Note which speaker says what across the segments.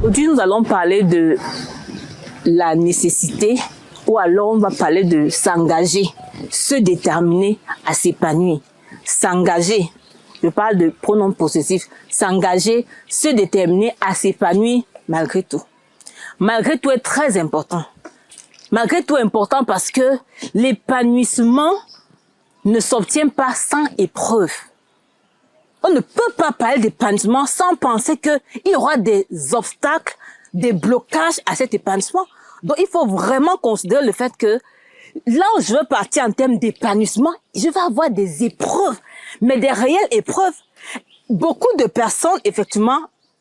Speaker 1: Aujourd'hui, nous allons parler de la nécessité, ou alors on va parler de s'engager, se déterminer à s'épanouir. S'engager, je parle de pronom possessif, s'engager, se déterminer à s'épanouir malgré tout. Malgré tout est très important. Malgré tout est important parce que l'épanouissement ne s'obtient pas sans épreuve. On ne peut pas parler d'épanouissement sans penser qu'il y aura des obstacles, des blocages à cet épanouissement. Donc, il faut vraiment considérer le fait que là où je veux partir en termes d'épanouissement, je vais avoir des épreuves, mais des réelles épreuves. Beaucoup de personnes, effectivement,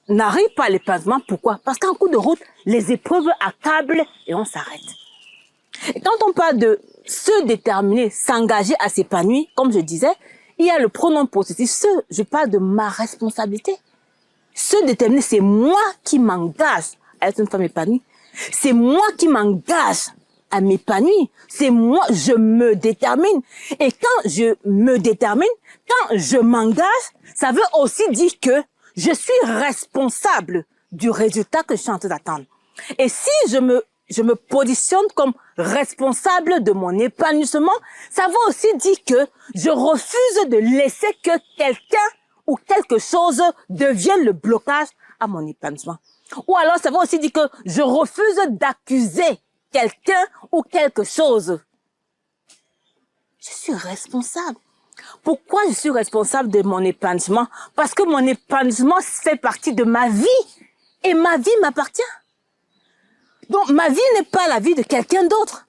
Speaker 1: n'arrivent pas à l'épanouissement. Pourquoi? Parce qu'en cours de route, les épreuves accablent et on s'arrête. Et quand on parle de se déterminer, s'engager à s'épanouir, comme je disais, il y a le pronom possessif. Je parle de ma responsabilité. Se déterminer, c'est moi qui m'engage à être une femme épanouie. C'est moi qui m'engage à m'épanouir. C'est moi, je me détermine. Et quand je me détermine, quand je m'engage, ça veut aussi dire que je suis responsable du résultat que je suis en train d'attendre. Et si je me positionne comme responsable de mon épanouissement, ça veut aussi dire que je refuse de laisser que quelqu'un ou quelque chose devienne le blocage à mon épanouissement. Ou alors ça veut aussi dire que je refuse d'accuser quelqu'un ou quelque chose. Je suis responsable. Pourquoi je suis responsable de mon épanouissement? Parce que mon épanouissement fait partie de ma vie et ma vie m'appartient. Donc, ma vie n'est pas la vie de quelqu'un d'autre.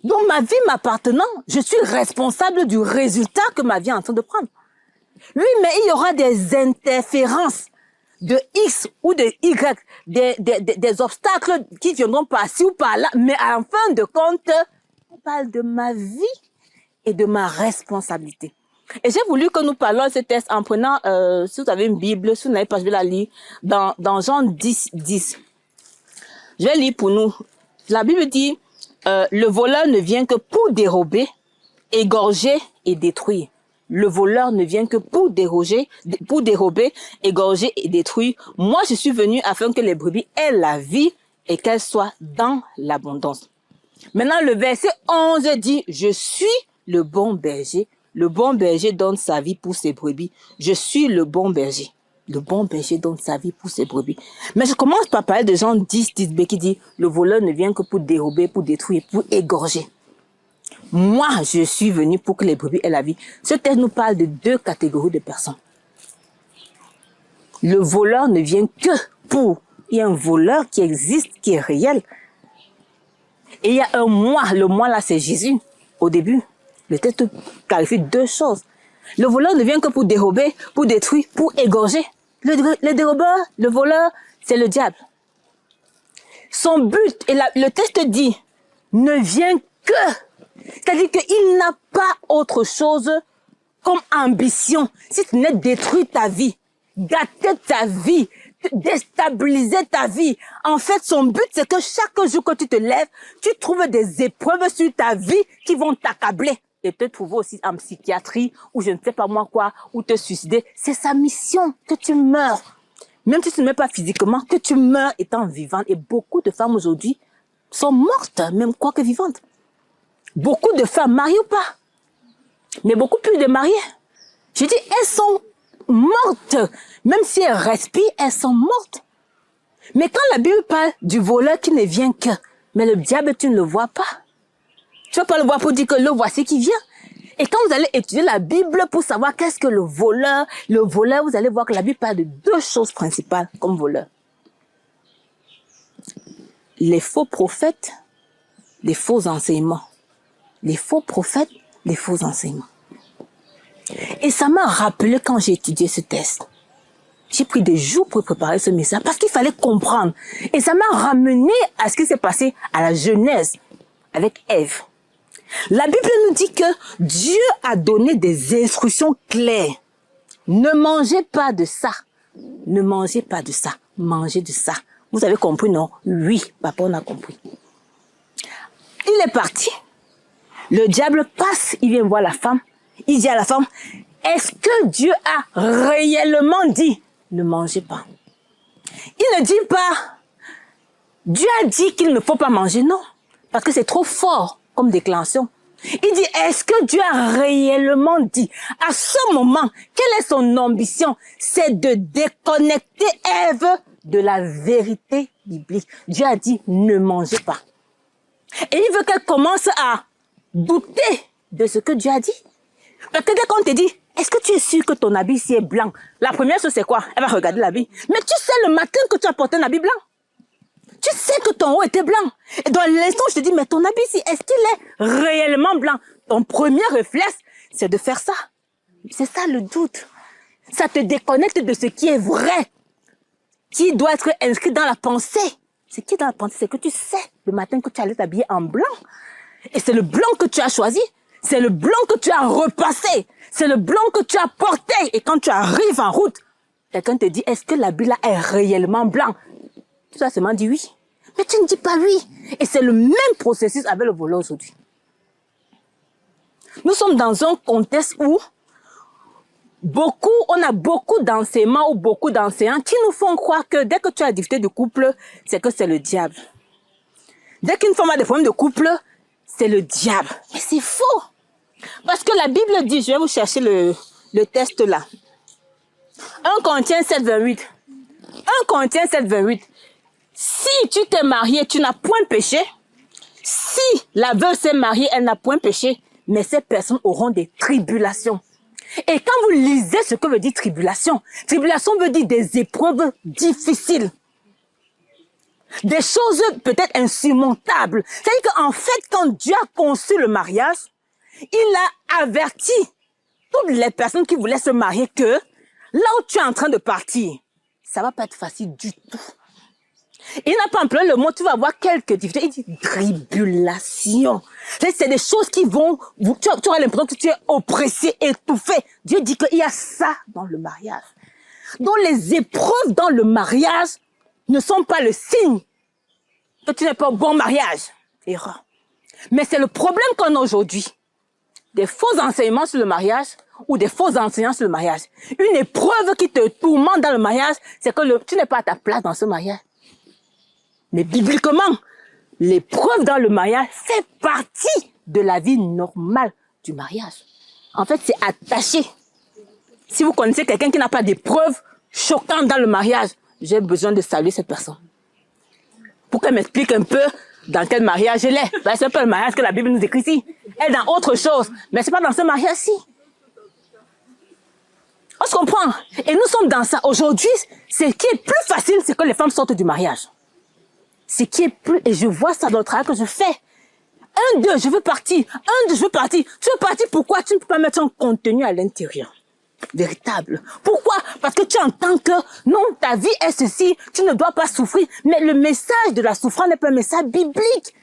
Speaker 1: Donc, ma vie m'appartenant, je suis responsable du résultat que ma vie est en train de prendre. Oui, mais il y aura des interférences de X ou de Y, des obstacles qui viendront par-ci ou par-là, mais en fin de compte, on parle de ma vie et de ma responsabilité. Et j'ai voulu que nous parlions de ce texte en prenant, si vous avez une Bible, si vous n'avez pas, je vais la lire, dans Jean 10, 10. Je vais lire pour nous. La Bible dit, le voleur ne vient que pour dérober, égorger et détruire. Le voleur ne vient que pour dérober, égorger et détruire. Moi, je suis venu afin que les brebis aient la vie et qu'elles soient dans l'abondance. Maintenant, le verset 11 dit, je suis le bon berger. Le bon berger donne sa vie pour ses brebis. Je suis le bon berger. Le bon berger donne sa vie pour ses brebis. Mais je commence par parler de Jean 10, 10b qui dit, le voleur ne vient que pour dérober, pour détruire, pour égorger. Moi, je suis venu pour que les brebis aient la vie. Ce texte nous parle de deux catégories de personnes. Le voleur ne vient que pour... Il y a un voleur qui existe, qui est réel. Et il y a un moi. Le moi là, c'est Jésus. Au début, le texte clarifie deux choses. Le voleur ne vient que pour dérober, pour détruire, pour égorger. Le dérobeur, le voleur, c'est le diable. Son but, et le texte dit, ne vient que... C'est-à-dire qu'il n'a pas autre chose comme ambition, si ce n'est détruire ta vie, gâter ta vie, déstabiliser ta vie. En fait, son but, c'est que chaque jour que tu te lèves, tu trouves des épreuves sur ta vie qui vont t'accabler et te trouver aussi en psychiatrie ou je ne sais pas moi quoi, ou te suicider. C'est sa mission que tu meurs. Même si tu ne meurs pas physiquement, que tu meurs étant vivante. Et beaucoup de femmes aujourd'hui sont mortes, même quoi que vivantes. Beaucoup de femmes mariées ou pas, mais beaucoup plus de mariées. Je dis, elles sont mortes. Même si elles respirent, elles sont mortes. Mais quand la Bible parle du voleur qui ne vient que, mais le diable, tu ne le vois pas. Tu ne vas pas le voir pour dire que le voici qui vient. Et quand vous allez étudier la Bible pour savoir qu'est-ce que le voleur, vous allez voir que la Bible parle de deux choses principales comme voleur. Les faux prophètes, les faux enseignements. Les faux prophètes, les faux enseignements. Et ça m'a rappelé quand j'ai étudié ce texte. J'ai pris des jours pour préparer ce message parce qu'il fallait comprendre. Et ça m'a ramené à ce qui s'est passé à la Genèse avec Ève. La Bible nous dit que Dieu a donné des instructions claires. Ne mangez pas de ça. Ne mangez pas de ça. Mangez de ça. Vous avez compris, non? Oui, papa, on a compris. Il est parti. Le diable passe, il vient voir la femme. Il dit à la femme, est-ce que Dieu a réellement dit, ne mangez pas? Il ne dit pas, Dieu a dit qu'il ne faut pas manger, non. Parce que c'est trop fort comme déclension. Il dit, est-ce que Dieu a réellement dit, à ce moment, quelle est son ambition? C'est de déconnecter Ève de la vérité biblique. Dieu a dit, ne mangez pas. Et il veut qu'elle commence à douter de ce que Dieu a dit. Parce que dès qu'on te dit, est-ce que tu es sûr que ton habit ici est blanc? La première chose, c'est quoi? Elle va regarder l'habit. Mais tu sais le matin que tu as porté un habit blanc. Tu sais que ton haut était blanc. Et dans l'instant, je te dis, mais ton habit ici, est-ce qu'il est réellement blanc? Ton premier réflexe, c'est de faire ça. C'est ça le doute. Ça te déconnecte de ce qui est vrai, qui doit être inscrit dans la pensée. Ce qui est dans la pensée, c'est que tu sais le matin que tu allais t'habiller en blanc. Et c'est le blanc que tu as choisi. C'est le blanc que tu as repassé. C'est le blanc que tu as porté. Et quand tu arrives en route, quelqu'un te dit, est-ce que l'habit là est réellement blanc? Tu as seulement dit oui. Mais tu ne dis pas oui. Et c'est le même processus avec le volant aujourd'hui. Nous sommes dans un contexte où on a beaucoup d'enseignements ou beaucoup d'enseignants qui nous font croire que dès que tu as difficulté de couple, c'est que c'est le diable. Dès qu'une femme a des problèmes de couple, c'est le diable. Mais c'est faux. Parce que la Bible dit, je vais vous chercher le texte là. 1 Corinthiens 7, 28. 1 Corinthiens 7, 28. Si tu t'es marié, tu n'as point péché. Si la veuve s'est mariée, elle n'a point péché. Mais ces personnes auront des tribulations. Et quand vous lisez ce que veut dire tribulation, tribulation veut dire des épreuves difficiles. Des choses peut-être insurmontables. C'est-à-dire qu'en fait, quand Dieu a conçu le mariage, il a averti toutes les personnes qui voulaient se marier que là où tu es en train de partir, ça va pas être facile du tout. Il n'a pas employé le mot, tu vas avoir quelques difficultés. Il dit tribulation. C'est des choses qui vont, tu auras l'impression que tu es oppressé, étouffé. Dieu dit qu'il y a ça dans le mariage. Donc les épreuves dans le mariage ne sont pas le signe que tu n'es pas au bon mariage. Erreur. Mais c'est le problème qu'on a aujourd'hui. Des faux enseignements sur le mariage ou des faux enseignants sur le mariage. Une épreuve qui te tourmente dans le mariage, c'est que tu n'es pas à ta place dans ce mariage. Mais bibliquement, l'épreuve dans le mariage fait partie de la vie normale du mariage. En fait, c'est attaché. Si vous connaissez quelqu'un qui n'a pas d'épreuve choquante dans le mariage, j'ai besoin de saluer cette personne. Pour qu'elle m'explique un peu dans quel mariage elle est. Ben, c'est pas le mariage que la Bible nous décrit ici. Elle est dans autre chose. Mais c'est pas dans ce mariage-ci. On se comprend. Et nous sommes dans ça. Aujourd'hui, ce qui est plus facile, c'est que les femmes sortent du mariage. Ce qui est plus, et je vois ça dans le travail que je fais. 1, 2, je veux partir. 1, 2, je veux partir. Tu veux partir, pourquoi tu ne peux pas mettre un contenu à l'intérieur? Véritable. Pourquoi? Parce que tu entends que non, ta vie est ceci, tu ne dois pas souffrir. Mais le message de la souffrance n'est pas un message biblique.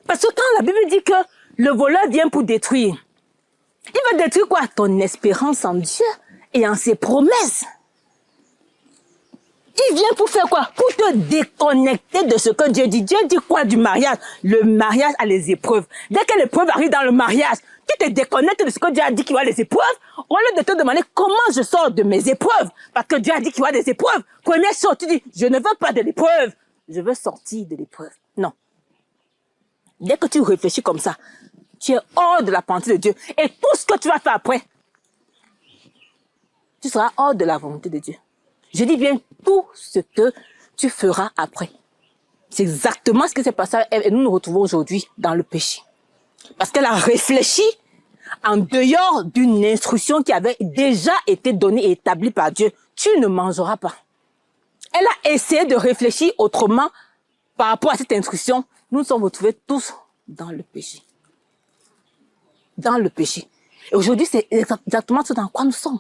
Speaker 1: Parce que quand la Bible dit que le voleur vient pour détruire, il va détruire quoi? Ton espérance en Dieu et en ses promesses. Il vient pour faire quoi? Pour te déconnecter de ce que Dieu dit. Dieu dit quoi du mariage? Le mariage a les épreuves. Dès que l'épreuve arrive dans le mariage, tu te déconnectes de ce que Dieu a dit qu'il y a les épreuves. Au lieu de te demander comment je sors de mes épreuves, parce que Dieu a dit qu'il y a des épreuves. Première chose, tu dis, je ne veux pas de l'épreuve. Je veux sortir de l'épreuve. Non. Dès que tu réfléchis comme ça, tu es hors de la pensée de Dieu. Et tout ce que tu vas faire après, tu seras hors de la volonté de Dieu. Je dis bien tout ce que tu feras après. C'est exactement ce qui s'est passé à Ève et nous nous retrouvons aujourd'hui dans le péché. Parce qu'elle a réfléchi en dehors d'une instruction qui avait déjà été donnée et établie par Dieu. Tu ne mangeras pas. Elle a essayé de réfléchir autrement par rapport à cette instruction. Nous nous sommes retrouvés tous dans le péché. Dans le péché. Et aujourd'hui, c'est exactement ce dans quoi nous sommes.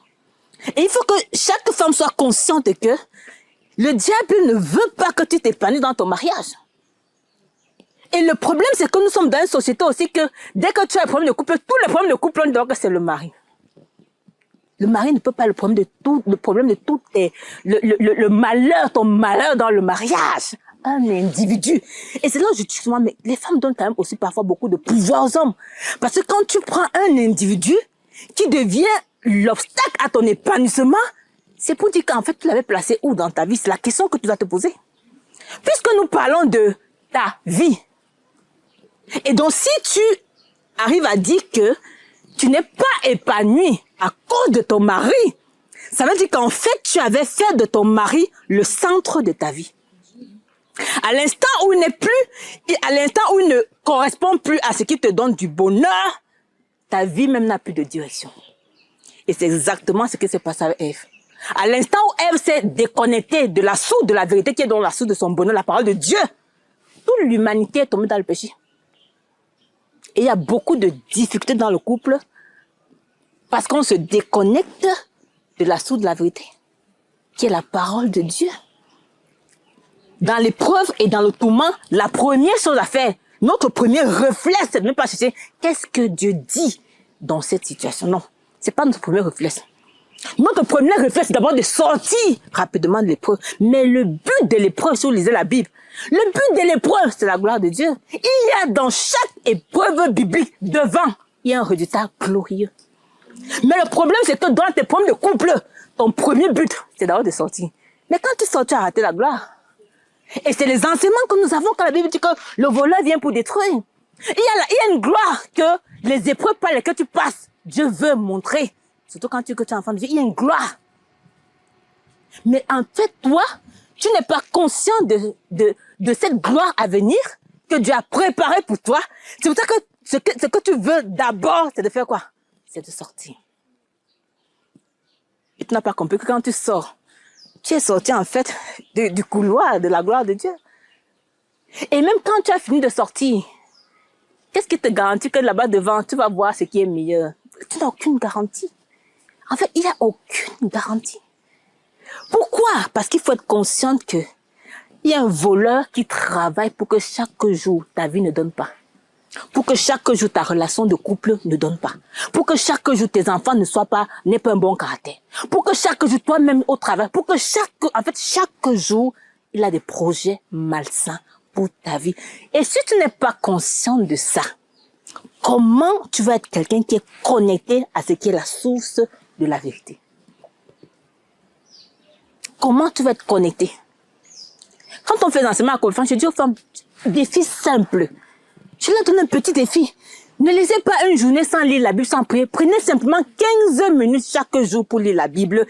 Speaker 1: Et il faut que chaque femme soit consciente que le diable ne veut pas que tu t'épanouisses dans ton mariage. Et le problème, c'est que nous sommes dans une société aussi que dès que tu as un problème de couple, tous les problèmes de couple, on dit que c'est le mari. Le mari ne peut pas le problème de tout est le malheur, ton malheur dans le mariage. Un individu. Et c'est là où je dis souvent, mais les femmes donnent quand même aussi parfois beaucoup de pouvoir aux hommes. Parce que quand tu prends un individu qui devient l'obstacle à ton épanouissement, C'est pour dire qu'en fait, tu l'avais placé où dans ta vie? C'est la question que tu dois te poser. Puisque nous parlons de ta vie. Et donc, si tu arrives à dire que tu n'es pas épanoui à cause de ton mari, ça veut dire qu'en fait, tu avais fait de ton mari le centre de ta vie. À l'instant où il n'est plus, à l'instant où il ne correspond plus à ce qui te donne du bonheur, ta vie même n'a plus de direction. Et c'est exactement ce qui s'est passé avec Ève. À l'instant où Ève s'est déconnectée de la source de la vérité qui est dans la source de son bonheur, la parole de Dieu, toute l'humanité est tombée dans le péché. Et il y a beaucoup de difficultés dans le couple parce qu'on se déconnecte de la source de la vérité, qui est la parole de Dieu. Dans l'épreuve et dans le tourment, la première chose à faire, notre premier réflexe, c'est de ne pas chercher qu'est-ce que Dieu dit dans cette situation. Non, c'est pas notre premier réflexe. Notre premier réflexe, c'est d'abord de sortir rapidement de l'épreuve. Mais le but de l'épreuve, si vous lisez la Bible, le but de l'épreuve, c'est la gloire de Dieu. Il y a dans chaque épreuve biblique, devant, il y a un résultat glorieux. Mais le problème, c'est que dans tes problèmes de couple, ton premier but, c'est d'abord de sortir. Mais quand tu sors, tu as raté la gloire. Et c'est les enseignements que nous avons quand la Bible dit que le voleur vient pour détruire. Il y a une gloire que les épreuves par lesquelles tu passes, Dieu veut montrer. Surtout quand tu es enfant de Dieu, il y a une gloire. Mais en fait, toi, tu n'es pas conscient de cette gloire à venir que Dieu a préparée pour toi. C'est pour ça que ce que tu veux d'abord, c'est de faire quoi? C'est de sortir. Et tu n'as pas compris que quand tu sors, tu es sorti en fait du couloir de la gloire de Dieu. Et même quand tu as fini de sortir, qu'est-ce qui te garantit que là-bas devant, tu vas voir ce qui est meilleur? Tu n'as aucune garantie. En fait, il n'y a aucune garantie. Pourquoi? Parce qu'il faut être consciente que il y a un voleur qui travaille pour que chaque jour ta vie ne donne pas. Pour que chaque jour ta relation de couple ne donne pas. Pour que chaque jour tes enfants n'aient pas un bon caractère. Pour que chaque jour toi-même au travail, pour que chaque jour, il a des projets malsains pour ta vie. Et si tu n'es pas conscient de ça, comment tu vas être quelqu'un qui est connecté à ce qui est la source de la vérité? Comment tu vas être connecté? Quand on fait l'enseignement à conférence, je dis aux femmes, défi simple. Je leur donne un petit défi. Ne lisez pas une journée sans lire la Bible, sans prier. Prenez simplement 15 minutes chaque jour pour lire la Bible,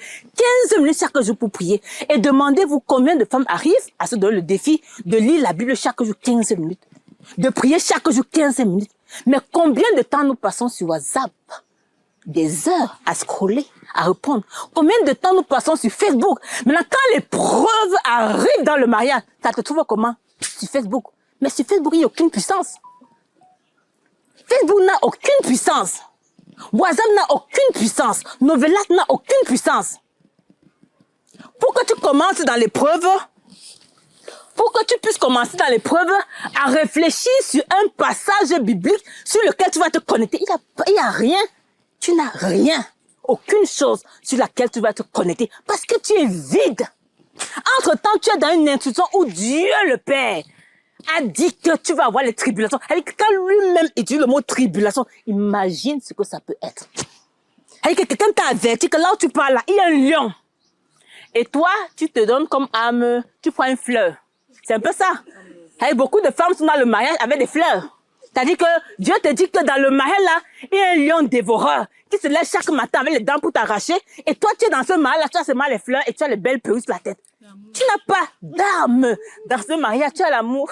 Speaker 1: 15 minutes chaque jour pour prier. Et demandez-vous combien de femmes arrivent à se donner le défi de lire la Bible chaque jour 15 minutes. De prier chaque jour 15 minutes. Mais combien de temps nous passons sur WhatsApp? Des heures à scroller, à répondre. Combien de temps nous passons sur Facebook? Maintenant, quand l'épreuve arrive dans le mariage, ça te trouve comment? Sur Facebook. Mais sur Facebook, il n'y a aucune puissance. Facebook n'a aucune puissance. WhatsApp n'a aucune puissance. Novelas n'a aucune puissance. Pour que tu commences dans l'épreuve, pour que tu puisses commencer dans l'épreuve à réfléchir sur un passage biblique sur lequel tu vas te connecter, il n'y a rien. Tu n'as rien. Aucune chose sur laquelle tu vas te connecter parce que tu es vide. Entre-temps, tu es dans une institution où Dieu le Père a dit que tu vas avoir les tribulations. Quand lui-même utilise le mot tribulation, imagine ce que ça peut être. Quelqu'un t'a averti que là où tu parles, là, il y a un lion. Et toi, tu te donnes comme âme, tu prends une fleur. C'est un peu ça. Beaucoup de femmes sont dans le mariage avec des fleurs. C'est-à-dire que Dieu te dit que dans le mariage là, il y a un lion dévoreur qui se lève chaque matin avec les dents pour t'arracher. Et toi, tu es dans ce mariage là, tu as seulement les fleurs et tu as les belles perruques sur la tête. Tu n'as pas d'âme dans ce mariage, tu as l'amour.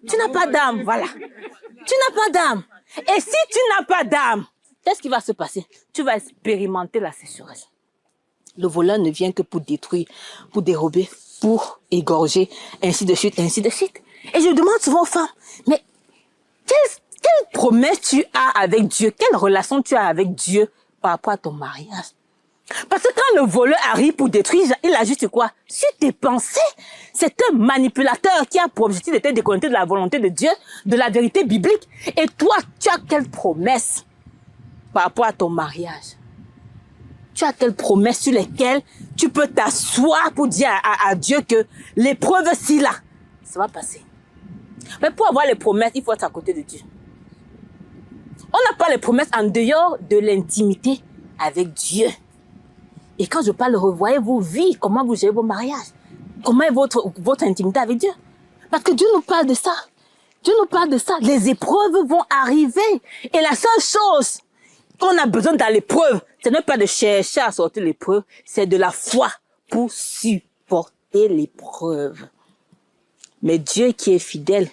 Speaker 1: Tu n'as pas d'âme, voilà. Tu n'as pas d'âme. Et si tu n'as pas d'âme, qu'est-ce qui va se passer? Tu vas expérimenter la sécheresse. Le voleur ne vient que pour détruire, pour dérober, pour égorger, ainsi de suite, ainsi de suite. Et je demande souvent aux femmes, mais quelle promesse tu as avec Dieu? Quelle relation tu as avec Dieu par rapport à ton mariage? Parce que quand le voleur arrive pour détruire, il a juste quoi? Sur tes pensées. C'est un manipulateur qui a pour objectif de te déconnecter de la volonté de Dieu, de la vérité biblique. Et toi, tu as quelle promesse par rapport à ton mariage? Tu as quelle promesse sur lesquelles tu peux t'asseoir pour dire à Dieu que l'épreuve, si là, ça va passer. Mais pour avoir les promesses, il faut être à côté de Dieu. On n'a pas les promesses en dehors de l'intimité avec Dieu. Et quand je parle, revoyez vos vies, comment vous gérez vos mariages, comment est votre intimité avec Dieu. Parce que Dieu nous parle de ça. Dieu nous parle de ça. Les épreuves vont arriver. Et la seule chose qu'on a besoin dans l'épreuve, ce n'est pas de chercher à sortir l'épreuve, c'est de la foi pour supporter l'épreuve. Mais Dieu qui est fidèle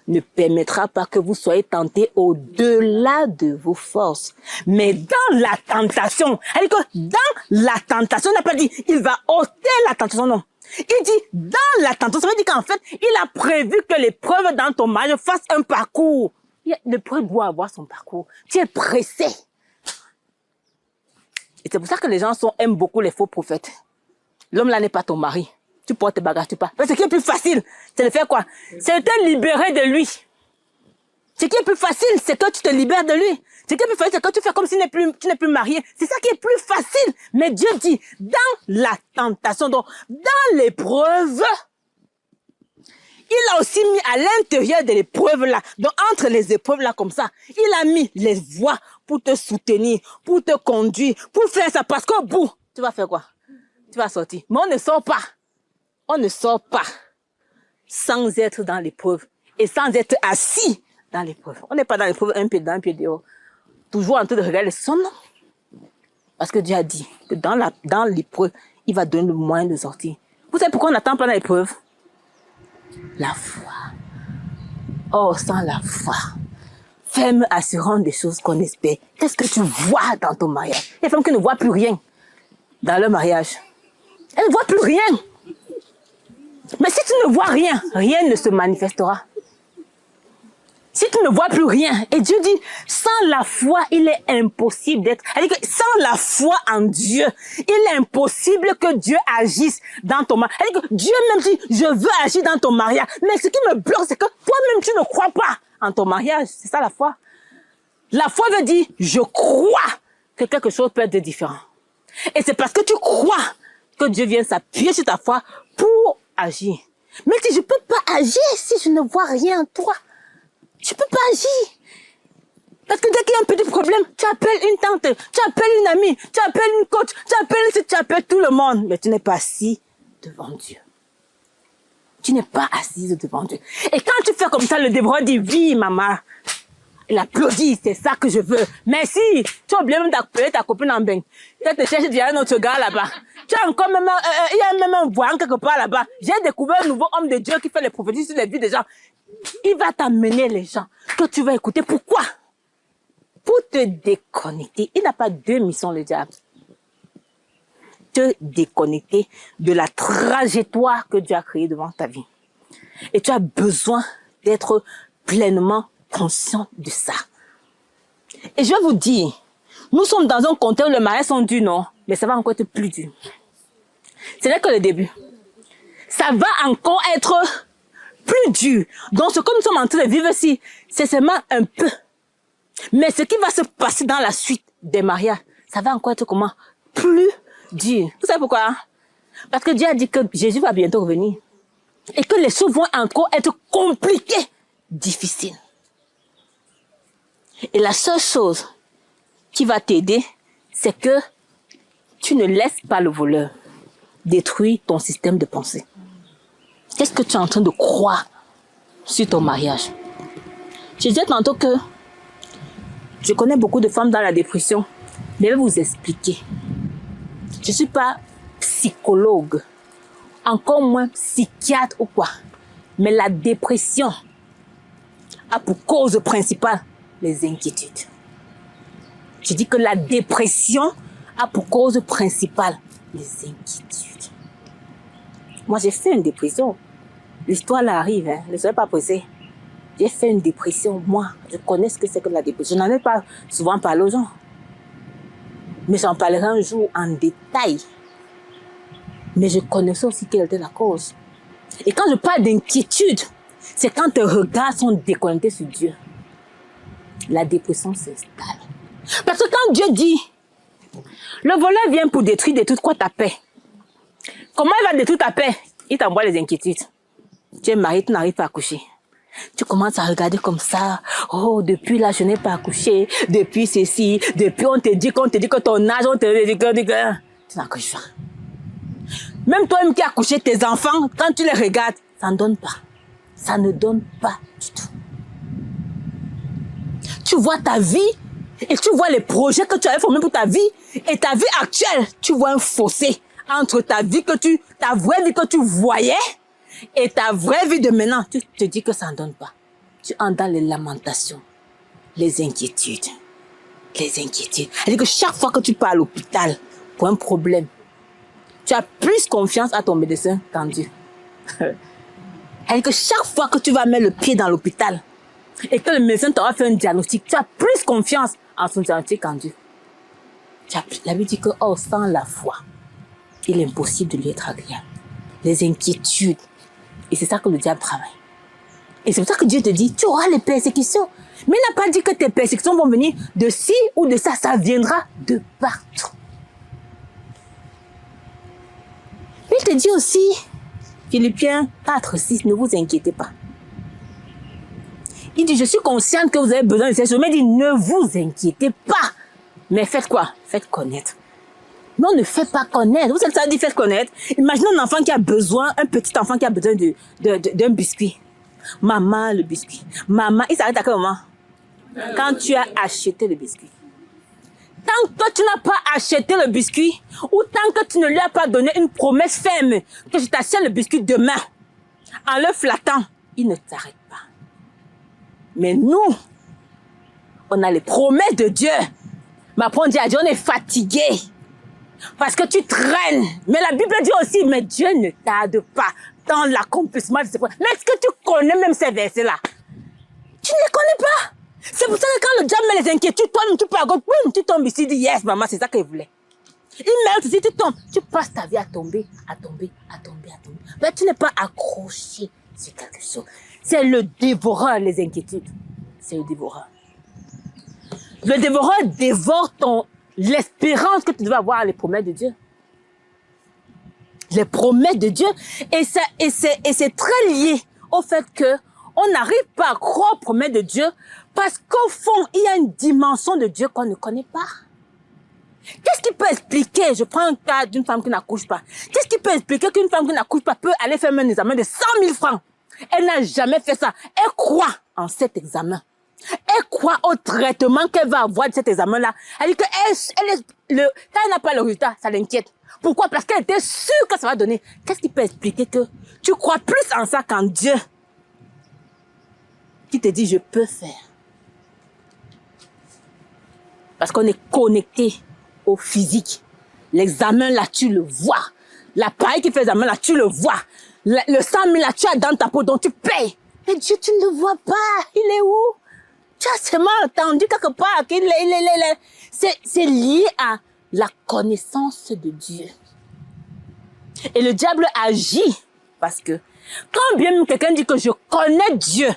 Speaker 1: ne permettra pas que vous soyez tentés au-delà de vos forces. Mais dans la tentation, elle dit que dans la tentation, il n'a pas dit il va ôter la tentation, non. Il dit dans la tentation, ça veut dire qu'en fait, il a prévu que l'épreuve dans ton mariage fasse un parcours. L'épreuve doit avoir son parcours. Tu es pressé. Et c'est pour ça que les gens aiment beaucoup les faux prophètes. L'homme là n'est pas ton mari. Tu portes tes bagages, tu pars. Mais ce qui est plus facile, c'est de faire quoi? C'est de te libérer de lui. Ce qui est plus facile, c'est que tu te libères de lui. Ce qui est plus facile, c'est que tu fais comme si tu n'es plus marié. C'est ça qui est plus facile. Mais Dieu dit, dans la tentation, donc dans l'épreuve, il a aussi mis à l'intérieur de l'épreuve là, donc entre les épreuves là comme ça, il a mis les voies pour te soutenir, pour te conduire, pour faire ça. Parce qu'au bout, tu vas faire quoi? Tu vas sortir. Mais on ne sort pas. On ne sort pas sans être dans l'épreuve et sans être assis dans l'épreuve. On n'est pas dans l'épreuve un pied dedans, un pied dehors. Toujours en train de regarder son nom. Parce que Dieu a dit que dans l'épreuve, il va donner le moyen de sortir. Vous savez pourquoi on n'attend pas dans l'épreuve? La foi. Oh, sans la foi. Ferme assurant des choses qu'on espère. Qu'est-ce que tu vois dans ton mariage? Il y a des femmes qui ne voient plus rien dans leur mariage. Elles ne voient plus rien. Mais si tu ne vois rien, rien ne se manifestera. Si tu ne vois plus rien, et Dieu dit, sans la foi, il est impossible d'être. Elle dit que sans la foi en Dieu, il est impossible que Dieu agisse dans ton mariage. Elle dit que Dieu même dit, je veux agir dans ton mariage. Mais ce qui me bloque, c'est que toi-même, tu ne crois pas en ton mariage. C'est ça la foi. La foi veut dire, je crois que quelque chose peut être différent. Et c'est parce que tu crois que Dieu vient s'appuyer sur ta foi pour agir. Mais si je ne peux pas agir si je ne vois rien en toi. Je ne peux pas agir. Parce que dès qu'il y a un petit problème, tu appelles une tante, tu appelles une amie, tu appelles une coach, tu appelles tout le monde. Mais tu n'es pas assis devant Dieu. Tu n'es pas assise devant Dieu. Et quand tu fais comme ça, le Déborah dit, oui, maman. Il applaudit, c'est ça que je veux. Mais si tu as oublié même d'appeler ta copine en bain, tu te cherches déjà un autre gars là-bas. Tu as encore même, il y a même un voyant quelque part là-bas. J'ai découvert un nouveau homme de Dieu qui fait les prophéties sur les vies des gens. Il va t'amener les gens que tu vas écouter. Pourquoi? Pour te déconnecter. Il n'a pas deux missions, le diable. Te déconnecter de la trajectoire que Dieu a créée devant ta vie. Et tu as besoin d'être pleinement conscient de ça. Et je vais vous dire, nous sommes dans un contexte où les mariages sont durs, non? Mais ça va encore être plus dur. Ce n'est que le début. Ça va encore être plus dur. Donc ce que nous sommes en train de vivre ici, c'est seulement un peu. Mais ce qui va se passer dans la suite des mariages, ça va encore être comment? Plus dur. Vous savez pourquoi? Parce que Dieu a dit que Jésus va bientôt revenir. Et que les choses vont encore être compliquées, difficiles. Et la seule chose qui va t'aider, c'est que tu ne laisses pas le voleur détruire ton système de pensée. Qu'est-ce que tu es en train de croire sur ton mariage? Je disais tantôt que je connais beaucoup de femmes dans la dépression, mais je vais vous expliquer. Je ne suis pas psychologue, encore moins psychiatre ou quoi, mais la dépression a pour cause principale les inquiétudes. Je dis que la dépression a pour cause principale les inquiétudes. Moi, j'ai fait une dépression. L'histoire là arrive, hein. Ne soyez pas pressés. J'ai fait une dépression. Moi, je connais ce que c'est que la dépression. Je n'en ai pas souvent parlé aux gens. Mais j'en parlerai un jour en détail. Mais je connaissais aussi quelle était la cause. Et quand je parle d'inquiétude, c'est quand tes regards sont déconnectés sur Dieu. La dépression s'installe. Parce que quand Dieu dit, le voleur vient pour détruire quoi ta paix. Comment il va détruire ta paix? Il t'envoie les inquiétudes. Tu es marié, tu n'arrives pas à accoucher. Tu commences à regarder comme ça. Oh, depuis là, je n'ai pas accouché. Depuis ceci, depuis on te dit que ton âge, on te dit que... tu n'accouches pas. Même toi-même qui as accouché tes enfants, quand tu les regardes, ça ne donne pas. Ça ne donne pas du tout. Tu vois ta vie et tu vois les projets que tu avais formés pour ta vie et ta vie actuelle. Tu vois un fossé entre ta vie ta vraie vie que tu voyais et ta vraie vie de maintenant. Tu te dis que ça ne donne pas. Tu entres dans les lamentations, les inquiétudes. Les inquiétudes. C'est-à-dire que chaque fois que tu pars à l'hôpital pour un problème, tu as plus confiance à ton médecin qu'en Dieu. C'est-à-dire que chaque fois que tu vas mettre le pied dans l'hôpital et que le médecin t'aura fait un diagnostic, tu as plus confiance en son diagnostic qu'en Dieu. La Bible dit que, oh, sans la foi, il est impossible de lui être agréable. Les inquiétudes. Et c'est ça que le diable travaille. Et c'est pour ça que Dieu te dit, tu auras les persécutions. Mais il n'a pas dit que tes persécutions vont venir de ci ou de ça. Ça viendra de partout. Il te dit aussi, Philippiens 4:6, ne vous inquiétez pas. Il dit, je suis consciente que vous avez besoin de ces choses. Mais il dit, ne vous inquiétez pas. Mais faites quoi? Faites connaître. Non, ne faites pas connaître. Vous savez, ça dit faites connaître. Imaginez un enfant qui a besoin, un petit enfant qui a besoin d'un biscuit. Maman, le biscuit. Maman, il s'arrête à quel moment? Quand tu as acheté le biscuit. Tant que tu n'as pas acheté le biscuit, ou tant que tu ne lui as pas donné une promesse ferme, que je t'achète le biscuit demain, en le flattant, il ne t'arrête pas. Mais nous, on a les promesses de Dieu. Mais après on dit à Dieu, on est fatigué. Parce que tu traînes. Mais la Bible dit aussi, mais Dieu ne tarde pas dans l'accomplissement de ses promesses. Mais est-ce que tu connais même ces versets-là? Tu ne les connais pas. C'est pour ça que quand le diable met les inquiétudes, toi-même tu peux à gauche, boum, tu tombes ici, dis yes, maman, c'est ça qu'il voulait. Il met ici, tu tombes. Tu passes ta vie à tomber, à tomber, à tomber, à tomber. Mais tu n'es pas accroché sur quelque chose. C'est le dévoreur, les inquiétudes. C'est le dévoreur. Le dévoreur dévore l'espérance que tu devais avoir, les promesses de Dieu. Les promesses de Dieu. Et c'est très lié au fait que on n'arrive pas à croire aux promesses de Dieu parce qu'au fond, il y a une dimension de Dieu qu'on ne connaît pas. Qu'est-ce qui peut expliquer, je prends un cas d'une femme qui n'accouche pas, qu'est-ce qui peut expliquer qu'une femme qui n'accouche pas peut aller faire un examen de 100 000 francs? Elle n'a jamais fait ça. Elle croit en cet examen. Elle croit au traitement qu'elle va avoir de cet examen-là. Elle dit que quand elle n'a pas le résultat, ça l'inquiète. Pourquoi? Parce qu'elle était sûre que ça va donner. Qu'est-ce qui peut expliquer que tu crois plus en ça qu'en Dieu? Qui te dit, je peux faire. Parce qu'on est connecté au physique. L'examen, là, tu le vois. L'appareil qui fait l'examen, là, tu le vois. Le 100 000, là, tu as dans ta peau, donc tu payes. Mais Dieu, tu ne le vois pas. Il est où? Tu as seulement entendu quelque part qu'il est. C'est lié à la connaissance de Dieu. Et le diable agit parce que quand bien même quelqu'un dit que je connais Dieu,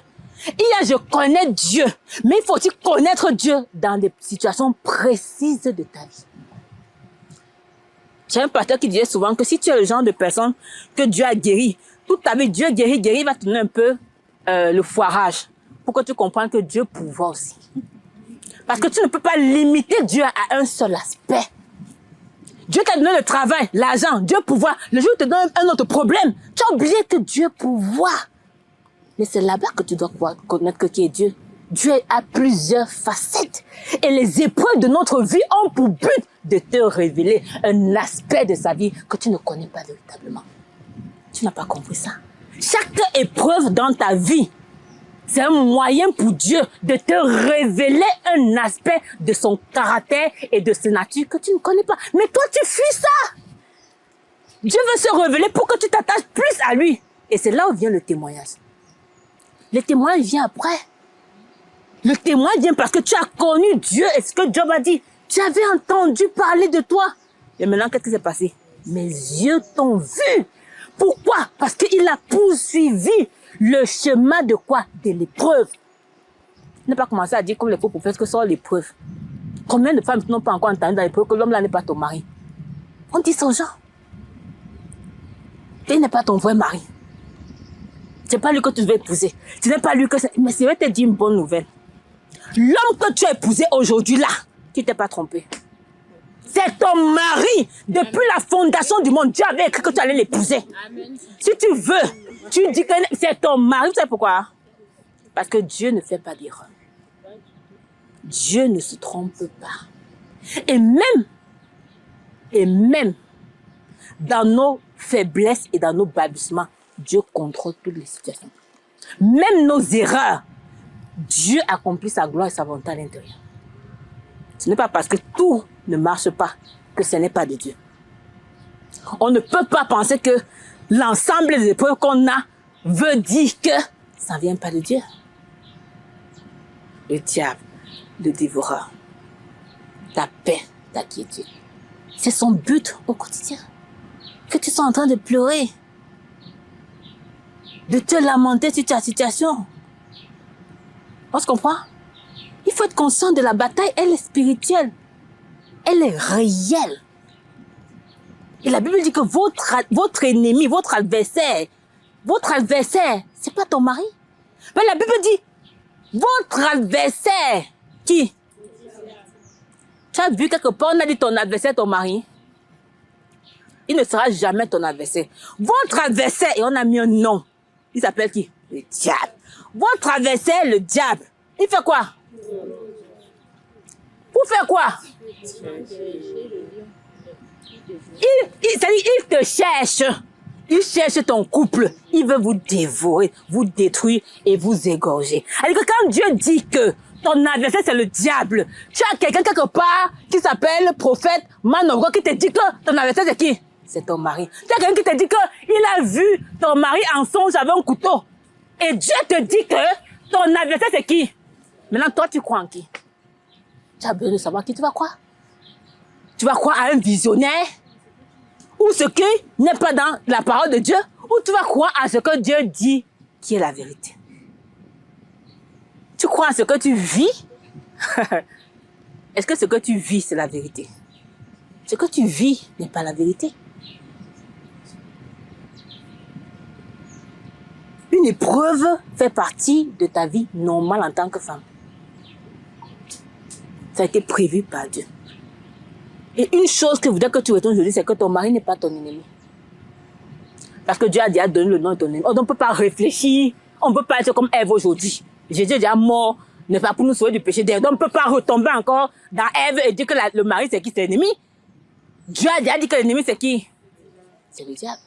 Speaker 1: il y a je connais Dieu, mais il faut aussi connaître Dieu dans des situations précises de ta vie. J'ai un pasteur qui disait souvent que si tu es le genre de personne que Dieu a guéri, toute ta vie Dieu guérit, il va te donner un peu le foirage pour que tu comprennes que Dieu pourvoit aussi. Parce que tu ne peux pas limiter Dieu à un seul aspect. Dieu t'a donné le travail, l'argent, Dieu pourvoit. Le jour où il te donne un autre problème, tu as oublié que Dieu pourvoit. Mais c'est là-bas que tu dois connaître que qui est Dieu. Dieu a plusieurs facettes. Et les épreuves de notre vie ont pour but de te révéler un aspect de sa vie que tu ne connais pas véritablement. Tu n'as pas compris ça. Chaque épreuve dans ta vie, c'est un moyen pour Dieu de te révéler un aspect de son caractère et de sa nature que tu ne connais pas. Mais toi, tu fuis ça. Dieu veut se révéler pour que tu t'attaches plus à lui. Et c'est là où vient le témoignage. Le témoignage vient après. Le témoignage vient parce que tu as connu Dieu et ce que Job a dit. Tu avais entendu parler de toi. Et maintenant, qu'est-ce qui s'est passé? Mes yeux t'ont vu. Pourquoi? Parce qu'il a poursuivi le chemin de quoi? De l'épreuve. Ne pas commencer à dire comme les faux prophètes que sont l'épreuve. Combien de femmes n'ont pas encore entendu dans l'épreuve que l'homme là n'est pas ton mari? On dit ça aux gens. Il n'est pas ton vrai mari. C'est pas lui que tu veux épouser. Ce n'est pas lui que c'est... Mais je vais te dire une bonne nouvelle. L'homme que tu as épousé aujourd'hui là, tu t'es pas trompé. C'est ton mari. Depuis la fondation du monde, Dieu avait écrit que tu allais l'épouser. Si tu veux, tu dis que c'est ton mari. Tu sais pourquoi? Parce que Dieu ne fait pas d'erreur. Dieu ne se trompe pas. Et même dans nos faiblesses et dans nos balbutiements, Dieu contrôle toutes les situations. Même nos erreurs, Dieu accomplit sa gloire et sa volonté à l'intérieur. Ce n'est pas parce que tout ne marche pas que ce n'est pas de Dieu. On ne peut pas penser que l'ensemble des épreuves qu'on a veut dire que ça ne vient pas de Dieu. Le diable, le dévoreur, ta paix, ta quiétude. C'est son but au quotidien. Que tu sois en train de pleurer, de te lamenter sur ta situation. On se comprend? Il faut être conscient de la bataille, elle est spirituelle. Elle est réelle. Et la Bible dit que votre ennemi, votre adversaire, c'est pas ton mari. Mais la Bible dit, votre adversaire, qui? Tu as vu quelque part, on a dit ton adversaire, ton mari. Il ne sera jamais ton adversaire. Votre adversaire, et on a mis un nom. Il s'appelle qui? Le diable. Votre adversaire, le diable. Il fait quoi? Vous faites quoi? Il te cherche. Il cherche ton couple. Il veut vous dévorer, vous détruire et vous égorger. Alors que quand Dieu dit que ton adversaire, c'est le diable, tu as quelqu'un quelque part qui s'appelle le prophète Manogo qui te dit que ton adversaire, c'est qui? C'est ton mari. Tu as quelqu'un qui te dit qu'il a vu ton mari en songe avec un couteau. Et Dieu te dit que ton adversaire, c'est qui? Maintenant, toi, tu crois en qui? Tu as besoin de savoir qui tu vas croire. Tu vas croire à un visionnaire? Ou ce qui n'est pas dans la parole de Dieu? Ou tu vas croire à ce que Dieu dit qui est la vérité? Tu crois à ce que tu vis? Est-ce que ce que tu vis, c'est la vérité? Ce que tu vis n'est pas la vérité. Une épreuve fait partie de ta vie normale en tant que femme. Ça a été prévu par Dieu. Et une chose que je voudrais que tu retournes aujourd'hui, c'est que ton mari n'est pas ton ennemi. Parce que Dieu a déjà donné le nom de ton ennemi. On ne peut pas réfléchir. On ne peut pas être comme Ève aujourd'hui. Jésus est déjà mort, n'est pas pour nous sauver du péché d'Ève. Donc on ne peut pas retomber encore dans Ève et dire que le mari c'est qui? C'est l'ennemi. Dieu a déjà dit que l'ennemi c'est qui? C'est le diable.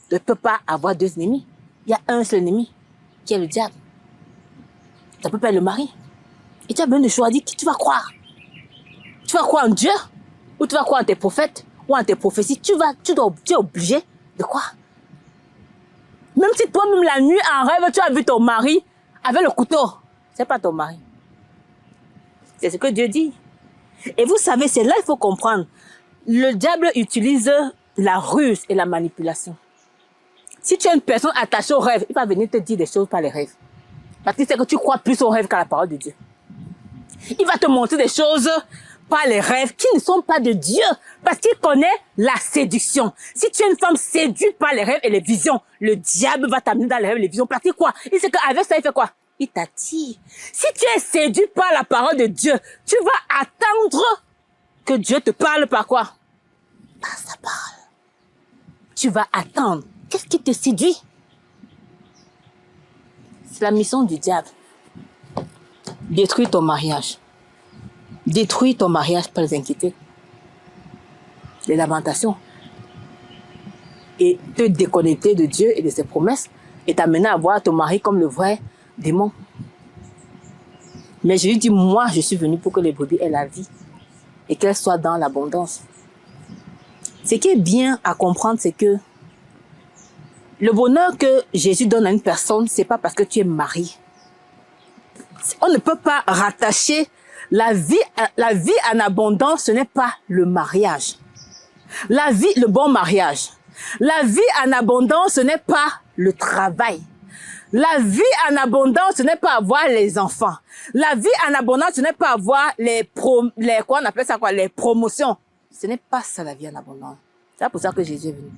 Speaker 1: Tu ne peux pas avoir deux ennemis. Il y a un seul ennemi, qui est le diable. Ça peut pas être le mari. Et tu as besoin de choisir qui tu vas croire. Tu vas croire en Dieu, ou tu vas croire en tes prophètes, ou en tes prophéties. Tu es obligé de croire. Même si toi-même la nuit en rêve, tu as vu ton mari avec le couteau. C'est pas ton mari. C'est ce que Dieu dit. Et vous savez, c'est là qu'il faut comprendre. Le diable utilise la ruse et la manipulation. Si tu es une personne attachée au rêve, il va venir te dire des choses par les rêves. Parce qu'il sait que tu crois plus au rêve qu'à la parole de Dieu. Il va te montrer des choses par les rêves qui ne sont pas de Dieu. Parce qu'il connaît la séduction. Si tu es une femme séduite par les rêves et les visions, le diable va t'amener dans les rêves et les visions. Parce qu'il quoi? Il sait qu'avec ça, il fait quoi? Il t'attire. Si tu es séduite par la parole de Dieu, tu vas attendre que Dieu te parle par quoi? Par sa parole. Tu vas attendre. Qu'est-ce qui te séduit? C'est la mission du diable. Détruire ton mariage. Détruire ton mariage par les inquiétudes, les lamentations. Et te déconnecter de Dieu et de ses promesses. Et t'amener à voir ton mari comme le vrai démon. Mais je lui dis, moi, je suis venu pour que les brebis aient la vie. Et qu'elles soient dans l'abondance. Ce qui est bien à comprendre, c'est que le bonheur que Jésus donne à une personne, c'est pas parce que tu es marié. On ne peut pas rattacher la vie en abondance, ce n'est pas le mariage. Le bon mariage. La vie en abondance, ce n'est pas le travail. La vie en abondance, ce n'est pas avoir les enfants. La vie en abondance, ce n'est pas avoir les promotions. Ce n'est pas ça la vie en abondance. C'est pour ça que Jésus est venu.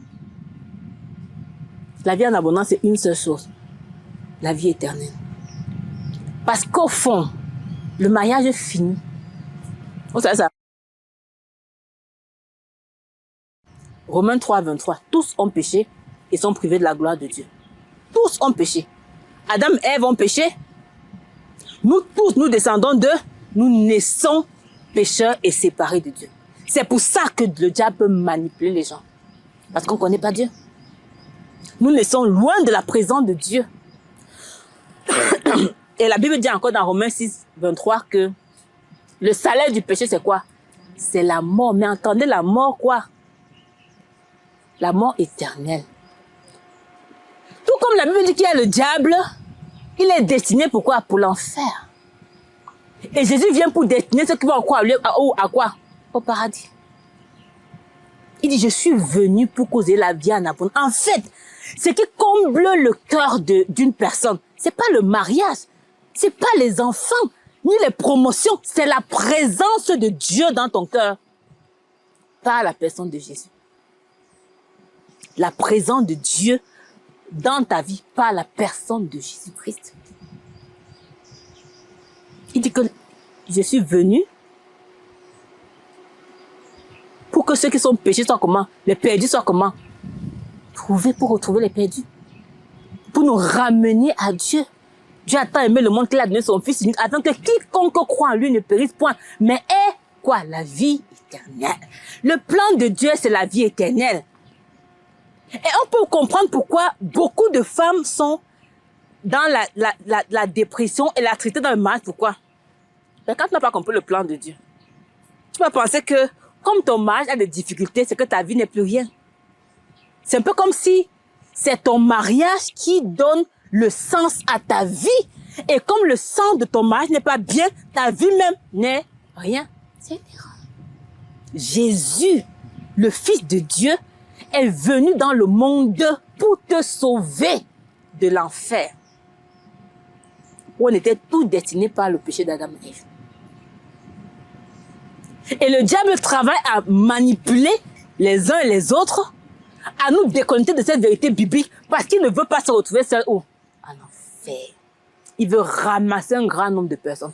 Speaker 1: La vie en abondance, c'est une seule chose. La vie éternelle. Parce qu'au fond, le mariage est fini. Vous savez ça? Romains 3, 23. Tous ont péché et sont privés de la gloire de Dieu. Tous ont péché. Adam et Ève ont péché. Nous tous, nous descendons d'eux. Nous naissons pécheurs et séparés de Dieu. C'est pour ça que le diable peut manipuler les gens. Parce qu'on ne connaît pas Dieu. Nous naissons loin de la présence de Dieu. Et la Bible dit encore dans Romains 6, 23 que le salaire du péché, c'est quoi? C'est la mort. Mais entendez la mort quoi? La mort éternelle. Tout comme la Bible dit qu'il y a le diable, il est destiné pourquoi? Pour l'enfer. Et Jésus vient pour destiner ceux qui vont croire à quoi? Au paradis. Il dit, je suis venu pour causer la vie en abondance. En fait, ce qui comble le cœur d'une personne, c'est pas le mariage, c'est pas les enfants, ni les promotions, c'est la présence de Dieu dans ton cœur. Par la personne de Jésus. La présence de Dieu dans ta vie par la personne de Jésus-Christ. Il dit que je suis venu pour que ceux qui sont péchés soient comment? Les perdus soient comment? Pour retrouver les perdus. Pour nous ramener à Dieu. Dieu a tant aimé le monde qu'il a donné son Fils unique afin que quiconque croit en lui ne périsse point, mais ait quoi? La vie éternelle. Le plan de Dieu, c'est la vie éternelle. Et on peut comprendre pourquoi beaucoup de femmes sont dans la dépression et la tristesse dans le mariage. Pourquoi? Mais quand tu n'as pas compris le plan de Dieu, tu vas penser que comme ton mariage a des difficultés, c'est que ta vie n'est plus rien. C'est un peu comme si c'est ton mariage qui donne le sens à ta vie. Et comme le sens de ton mariage n'est pas bien, ta vie même n'est rien. C'est une erreur. Jésus, le Fils de Dieu, est venu dans le monde pour te sauver de l'enfer. Où on était tous destinés par le péché d'Adam et Ève. Et le diable travaille à manipuler les uns et les autres, à nous déconnecter de cette vérité biblique, parce qu'il ne veut pas se retrouver seul où? En enfer. Il veut ramasser un grand nombre de personnes.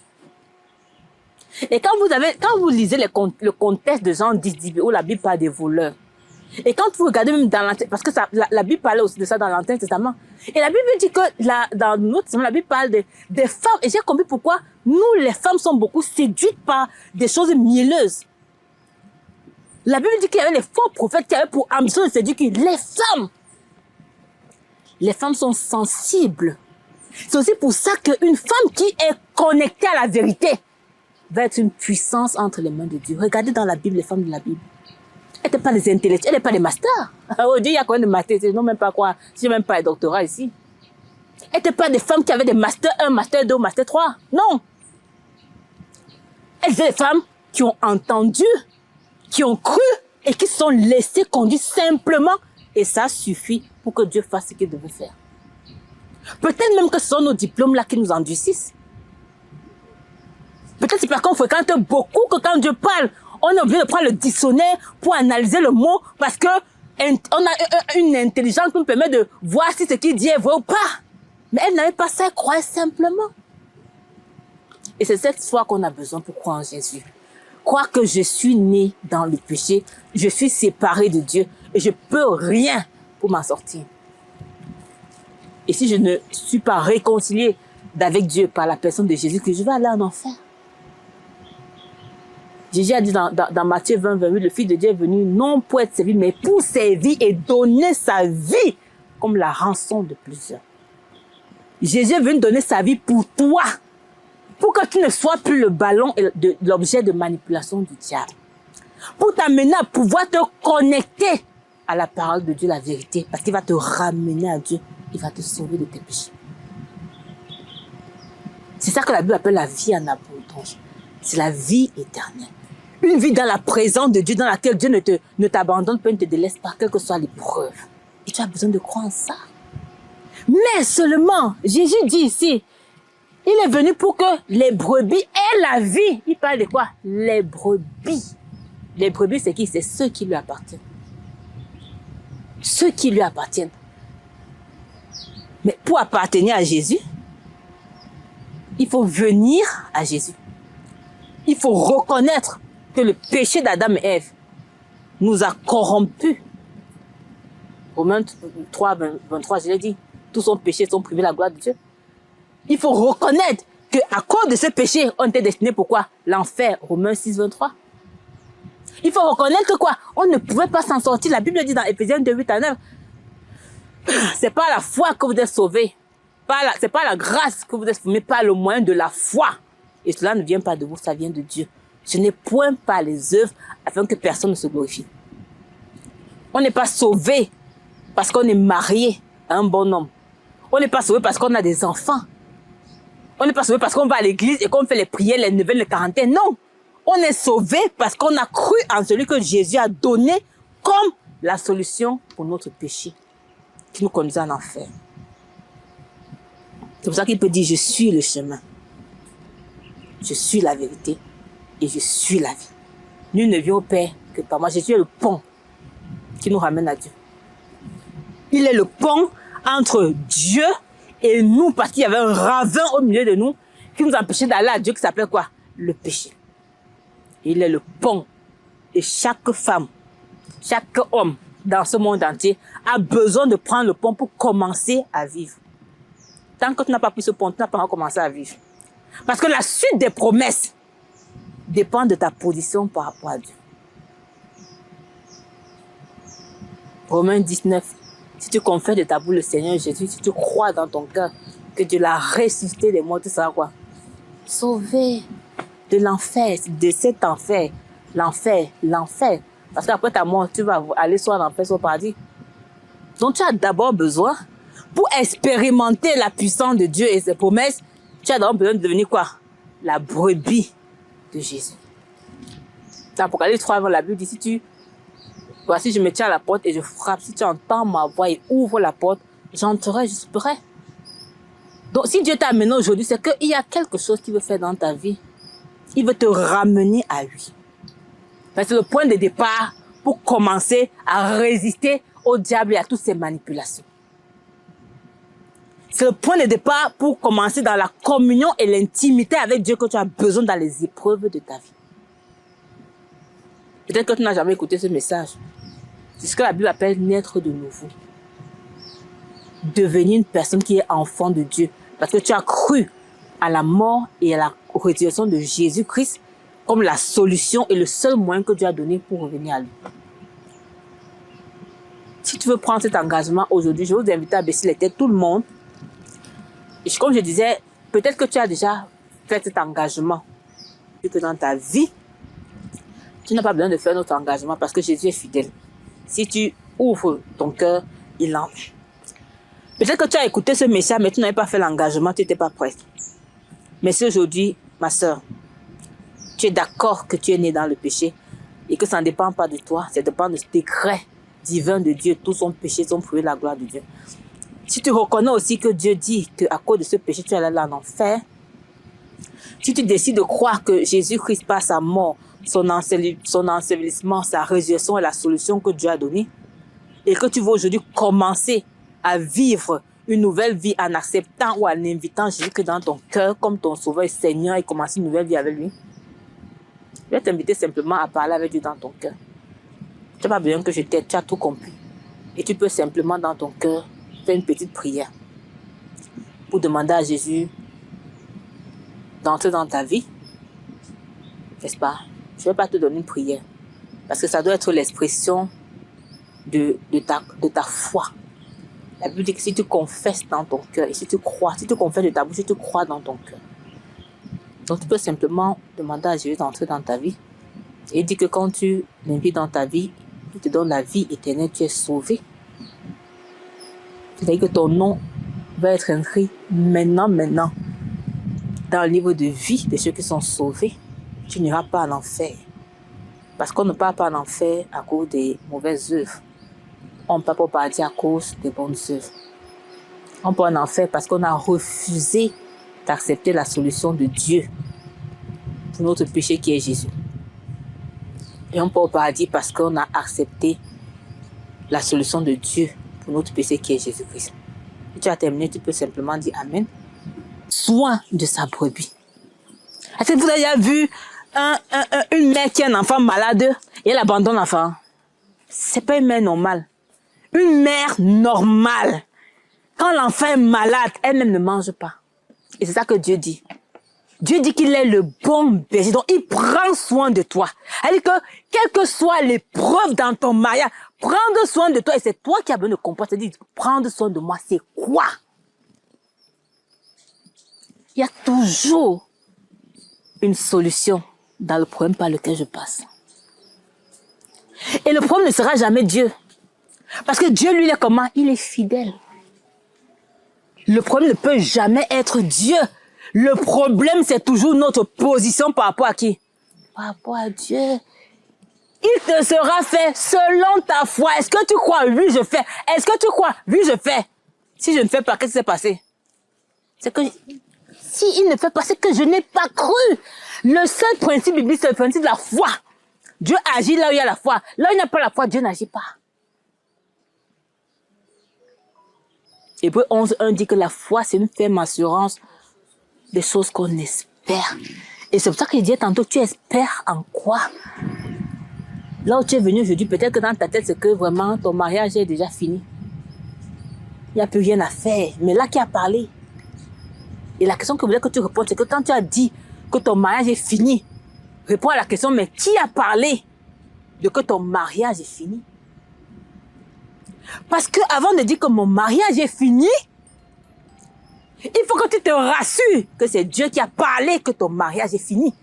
Speaker 1: Et quand vous lisez le contexte de Jean 10, où la Bible parle des voleurs, et quand vous regardez même dans l'Ancien, parce que la Bible parlait aussi de ça dans l'Ancien Testament, et la Bible dit que dans notre Testament, la Bible parle des femmes, et j'ai compris pourquoi nous, les femmes, sommes beaucoup séduites par des choses mielleuses. La Bible dit qu'il y avait les faux prophètes qui avaient pour ambition de séduire les femmes sont sensibles. C'est aussi pour ça qu'une femme qui est connectée à la vérité va être une puissance entre les mains de Dieu. Regardez dans la Bible, les femmes de la Bible. Elles n'étaient pas des intellectuels, elles n'étaient pas des masters. Oh Dieu, il y a quand même des masters, non même pas quoi. Je n'ai même pas un doctorat ici. Elles n'étaient pas des femmes qui avaient des masters 1, master 2, master 3. Non. Elles étaient des femmes qui ont entendu, qui ont cru et qui se sont laissées conduire simplement. Et ça suffit pour que Dieu fasse ce qu'il devait faire. Peut-être même que ce sont nos diplômes là qui nous endurcissent. Peut-être c'est parce qu'on fréquente beaucoup que quand Dieu parle, on est obligé de prendre le dictionnaire pour analyser le mot parce que on a une intelligence qui nous permet de voir si ce qu'il dit est vrai ou pas. Mais elle n'avait pas ça, elle croyait simplement. Et c'est cette foi qu'on a besoin pour croire en Jésus. Croire que je suis né dans le péché, je suis séparé de Dieu et je peux rien pour m'en sortir. Et si je ne suis pas réconcilié avec Dieu par la personne de Jésus, que je vais aller en enfer. Jésus a dit dans Matthieu 20, 28, le Fils de Dieu est venu non pour être servi, mais pour servir et donner sa vie comme la rançon de plusieurs. Jésus est venu donner sa vie pour toi, pour que tu ne sois plus le ballon et l'objet de manipulation du diable. Pour t'amener à pouvoir te connecter à la parole de Dieu, la vérité, parce qu'il va te ramener à Dieu, il va te sauver de tes péchés. C'est ça que la Bible appelle la vie en abondance. C'est la vie éternelle. Une vie dans la présence de Dieu, dans laquelle Dieu ne t'abandonne pas, ne te délaisse pas, quelle que soit l'épreuve. Et tu as besoin de croire en ça. Mais seulement, Jésus dit ici, il est venu pour que les brebis aient la vie. Il parle de quoi? Les brebis. Les brebis, c'est qui? C'est ceux qui lui appartiennent. Ceux qui lui appartiennent. Mais pour appartenir à Jésus, il faut venir à Jésus. Il faut reconnaître que le péché d'Adam et Ève nous a corrompus Romains 3, 23, je l'ai dit. Tous sont péchés, sont privés de la gloire de Dieu. Il faut reconnaître qu'à cause de ce péché, on était destiné pourquoi? L'enfer. Romains 6, 23. Il faut reconnaître que quoi? On ne pouvait pas s'en sortir. La Bible dit dans Éphésiens 2, 8 à 9. C'est pas la foi que vous êtes sauvés. C'est pas la grâce que vous êtes sauvés, mais par le moyen de la foi. Et cela ne vient pas de vous, ça vient de Dieu. Ce n'est point par les œuvres afin que personne ne se glorifie. On n'est pas sauvé parce qu'on est marié à un bon homme. On n'est pas sauvé parce qu'on a des enfants. On n'est pas sauvé parce qu'on va à l'église et qu'on fait les prières, les neuvaines, les quarantaines. Non. On est sauvé parce qu'on a cru en celui que Jésus a donné comme la solution pour notre péché qui nous conduit en enfer. C'est pour ça qu'il peut dire, je suis le chemin. Je suis la vérité et je suis la vie. Nul ne vient au Père que par moi. Jésus est le pont qui nous ramène à Dieu. Il est le pont entre Dieu et nous parce qu'il y avait un ravin au milieu de nous qui nous empêchait d'aller à Dieu qui s'appelait quoi? Le péché. Il est le pont. Et chaque femme, chaque homme dans ce monde entier a besoin de prendre le pont pour commencer à vivre. Tant que tu n'as pas pris ce pont, tu n'as pas encore commencé à vivre. Parce que la suite des promesses dépend de ta position par rapport à Dieu. Romains 19. Si tu confesses de ta bouche le Seigneur Jésus, si tu crois dans ton cœur que Dieu l'a ressuscité des morts, tu seras quoi? Sauvé de l'enfer, de cet enfer. L'enfer. Parce qu'après ta mort, tu vas aller soit en enfer, soit au paradis. Donc tu as d'abord besoin, pour expérimenter la puissance de Dieu et ses promesses, tu as d'abord besoin de devenir quoi? La brebis de Jésus. Dans Apocalypse 3, la Bible dit, voici, je me tiens à la porte et je frappe. Si tu entends ma voix et ouvre la porte, j'entrerai, je serai. Donc, si Dieu t'a amené aujourd'hui, c'est qu'il y a quelque chose qu'il veut faire dans ta vie. Il veut te ramener à lui. C'est le point de départ pour commencer à résister au diable et à toutes ses manipulations. C'est le point de départ pour commencer dans la communion et l'intimité avec Dieu que tu as besoin dans les épreuves de ta vie. Peut-être que tu n'as jamais écouté ce message. C'est ce que la Bible appelle naître de nouveau. Devenir une personne qui est enfant de Dieu. Parce que tu as cru à la mort et à la résurrection de Jésus-Christ comme la solution et le seul moyen que Dieu a donné pour revenir à lui. Si tu veux prendre cet engagement aujourd'hui, je vais vous inviter à baisser les têtes, tout le monde. Et comme je disais, peut-être que tu as déjà fait cet engagement. Et que dans ta vie, tu n'as pas besoin de faire notre engagement parce que Jésus est fidèle. Si tu ouvres ton cœur, il entre. Peut-être que tu as écouté ce message, mais tu n'avais pas fait l'engagement, tu n'étais pas prête. Mais si aujourd'hui, ma soeur, tu es d'accord que tu es né dans le péché et que ça ne dépend pas de toi, ça dépend de ce décret divin de Dieu, tous son péché sont privés de la gloire de Dieu. Si tu reconnais aussi que Dieu dit qu'à cause de ce péché, tu es allé en enfer, si tu décides de croire que Jésus-Christ par sa mort, son ensevelissement, sa résurrection est la solution que Dieu a donnée, et que tu veux aujourd'hui commencer à vivre une nouvelle vie en acceptant ou en invitant Jésus-Christ dans ton cœur comme ton sauveur et Seigneur et commencer une nouvelle vie avec lui, je vais t'inviter simplement à parler avec Dieu dans ton cœur. Tu n'as pas besoin que je t'aide, tu as tout compris. Et tu peux simplement dans ton cœur faire une petite prière pour demander à Jésus d'entrer dans ta vie. N'est-ce pas? Je ne vais pas te donner une prière parce que ça doit être l'expression de ta foi. La Bible dit que si tu confesses dans ton cœur et si tu crois, si tu confesses de ta bouche, si tu crois dans ton cœur. Donc tu peux simplement demander à Jésus d'entrer dans ta vie et il dit que quand tu l'invites dans ta vie, il te donne la vie éternelle, tu es sauvé. C'est-à-dire que ton nom va être inscrit maintenant, dans le livre de vie de ceux qui sont sauvés. Tu n'iras pas en enfer. Parce qu'on ne part pas en enfer à cause des mauvaises œuvres. On ne part pas au paradis à cause des bonnes œuvres. On part en enfer parce qu'on a refusé d'accepter la solution de Dieu pour notre péché qui est Jésus. Et on part au paradis parce qu'on a accepté la solution de Dieu pour notre péché qui est Jésus-Christ. Si tu as terminé, tu peux simplement dire Amen. Soin de sa brebis. Est-ce que vous avez déjà vu une mère qui a un enfant malade et elle abandonne l'enfant? C'est pas une mère normale. Une mère normale, quand l'enfant est malade, elle-même ne mange pas. Et c'est ça que Dieu dit. Dieu dit qu'il est le bon berger, donc il prend soin de toi. Elle dit que, quelle que soit l'épreuve dans ton mariage, prendre soin de toi, et c'est toi qui as besoin de comprendre. C'est-à-dire, prendre soin de moi, c'est quoi? Il y a toujours une solution dans le problème par lequel je passe. Et le problème ne sera jamais Dieu. Parce que Dieu, lui, il est comment? Il est fidèle. Le problème ne peut jamais être Dieu. Le problème, c'est toujours notre position par rapport à qui? Par rapport à Dieu. Il te sera fait selon ta foi. Est-ce que tu crois? Oui, je fais. Est-ce que tu crois? Oui, je fais. Si je ne fais pas, qu'est-ce qui s'est passé? C'est que si il ne fait pas, c'est que je n'ai pas cru. Le seul principe biblique, c'est le principe de la foi. Dieu agit là où il y a la foi. Là où il n'y a pas la foi, Dieu n'agit pas. Hébreux 11:1 dit que la foi, c'est une ferme assurance des choses qu'on espère. Et c'est pour ça qu'il dit tantôt, tu espères en quoi? Là où tu es venu aujourd'hui, peut-être que dans ta tête, c'est que vraiment ton mariage est déjà fini. Il n'y a plus rien à faire. Mais là, qui a parlé? Et la question que je voulais que tu répondes, c'est que quand tu as dit que ton mariage est fini, réponds à la question, mais qui a parlé de que ton mariage est fini? Parce que avant de dire que mon mariage est fini, il faut que tu te rassures que c'est Dieu qui a parlé que ton mariage est fini.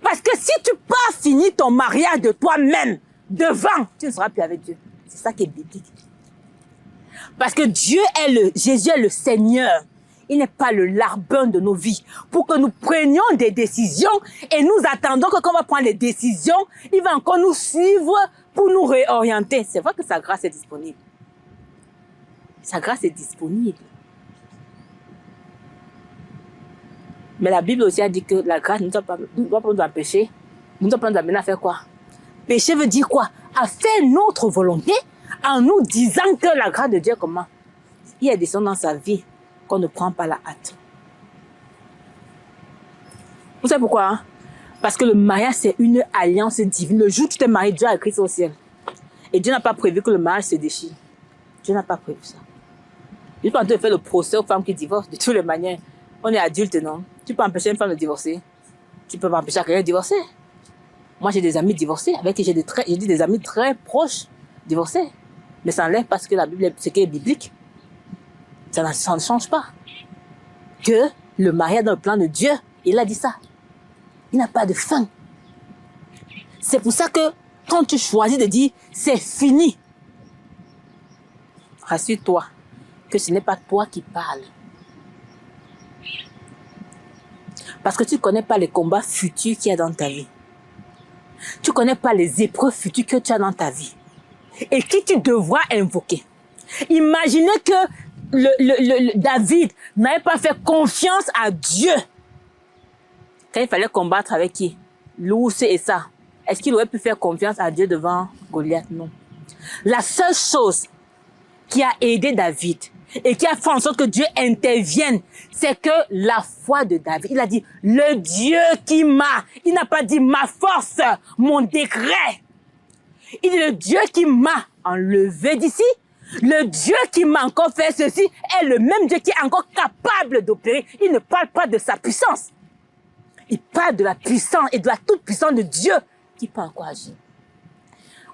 Speaker 1: Parce que si tu n'as pas fini ton mariage de toi-même, devant, tu ne seras plus avec Dieu. C'est ça qui est biblique. Parce que Jésus est le Seigneur. Il n'est pas le larbin de nos vies. Pour que nous prenions des décisions et nous attendons que quand on va prendre les décisions, il va encore nous suivre pour nous réorienter. C'est vrai que sa grâce est disponible. Sa grâce est disponible. Mais la Bible aussi a dit que la grâce ne doit pas nous empêcher. Ne doit pas nous amener à faire quoi? Péché veut dire quoi? À faire notre volonté en nous disant que la grâce de Dieu, comment? Il y a des choses dans sa vie qu'on ne prend pas la hâte. Vous savez pourquoi? Hein? Parce que le mariage, c'est une alliance divine. Le jour où tu t'es marié, Dieu a écrit ça au ciel. Et Dieu n'a pas prévu que le mariage se déchire. Dieu n'a pas prévu ça. Dieu peut en train de faire le procès aux femmes qui divorcent de toutes les manières. On est adulte, non? Tu peux empêcher une femme de divorcer. Tu peux pas empêcher quelqu'un de divorcer. Moi, j'ai des amis divorcés avec qui j'ai des amis très proches divorcés. Mais ça n'enlève pas ce que la Bible, ce qui est biblique. Ça ne change pas. Que le mariage dans le plan de Dieu, il a dit ça. Il n'a pas de fin. C'est pour ça que quand tu choisis de dire c'est fini, rassure-toi que ce n'est pas toi qui parles. Parce que tu ne connais pas les combats futurs qu'il y a dans ta vie. Tu ne connais pas les épreuves futures que tu as dans ta vie. Et qui tu devras invoquer. Imaginez que David n'avait pas fait confiance à Dieu. Quand il fallait combattre avec qui? L'ours et ça. Est-ce qu'il aurait pu faire confiance à Dieu devant Goliath? Non. La seule chose qui a aidé David et qui a fait en sorte que Dieu intervienne, c'est que la foi de David. Il a dit, le Dieu qui m'a. Il n'a pas dit ma force, mon décret. Il dit, le Dieu qui m'a enlevé d'ici, le Dieu qui m'a encore fait ceci est le même Dieu qui est encore capable d'opérer. Il ne parle pas de sa puissance. Il parle de la puissance et de la toute puissance de Dieu qui peut encore agir.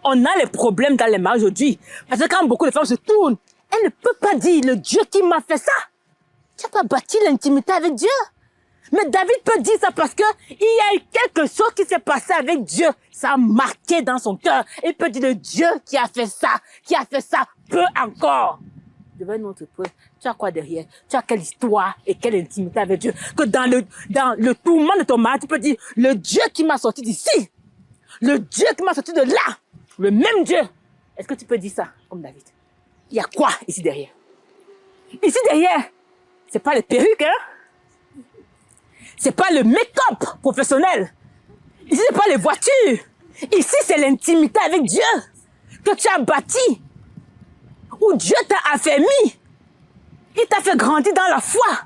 Speaker 1: On a les problèmes dans les mariages aujourd'hui. Parce que quand beaucoup de femmes se tournent, elles ne peuvent pas dire le Dieu qui m'a fait ça. Tu n'as pas bâti l'intimité avec Dieu. Mais David peut dire ça parce que il y a eu quelque chose qui s'est passé avec Dieu. Ça a marqué dans son cœur. Il peut dire le Dieu qui a fait ça peut encore. Devant notre preuve, tu as quoi derrière? Tu as quelle histoire et quelle intimité avec Dieu? Que dans le tourment de ton mari, tu peux dire le Dieu qui m'a sorti d'ici. Le Dieu qui m'a sorti de là. Le même Dieu. Est-ce que tu peux dire ça comme David? Il y a quoi ici derrière? Ici derrière, c'est pas les perruques, hein? C'est pas le make-up professionnel. Ici, c'est pas les voitures. Ici, c'est l'intimité avec Dieu que tu as bâti. Où Dieu t'a affermi. Il t'a fait grandir dans la foi,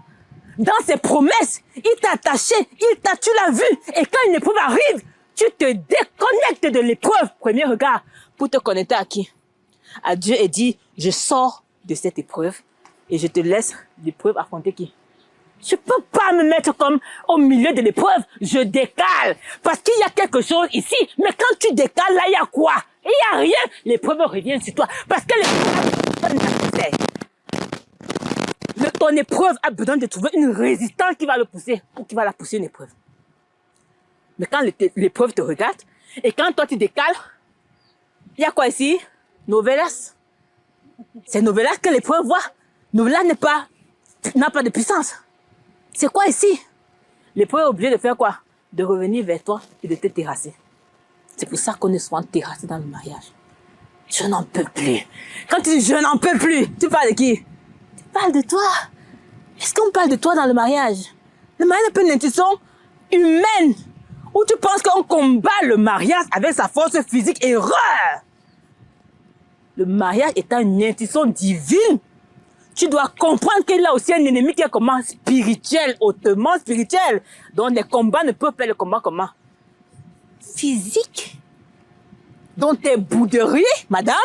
Speaker 1: dans ses promesses. Il t'a attaché, tu l'as vu. Et quand une épreuve arrive, tu te déconnectes de l'épreuve. Premier regard, pour te connecter à qui? à Dieu et dis, je sors de cette épreuve et je te laisse l'épreuve affronter qui? Je ne peux pas me mettre comme au milieu de l'épreuve. Je décale. Parce qu'il y a quelque chose ici. Mais quand tu décales, là, il y a quoi? Il n'y a rien. L'épreuve revient sur toi. Parce que ton épreuve a besoin de trouver une résistance qui va le pousser ou qui va la pousser une épreuve. Mais quand l'épreuve te regarde et quand toi tu décales, il y a quoi ici? Novelas. C'est Novelas que l'épreuve voit. Novelas n'a pas de puissance. C'est quoi ici? L'épreuve est obligée de faire quoi? De revenir vers toi et de te terrasser. C'est pour ça qu'on est souvent terrassé dans le mariage. Je n'en peux plus. Quand tu dis je n'en peux plus, tu parles de qui? Tu parles de toi. Est-ce qu'on parle de toi dans le mariage? Le mariage n'est pas une institution humaine où tu penses qu'on combat le mariage avec sa force physique. Erreur! Le mariage étant une institution divine, tu dois comprendre qu'il y a aussi un ennemi qui est comment? Spirituel, hautement spirituel. Donc les combats ne peuvent pas le combat comment? Physique. Donc tes bouderies, madame,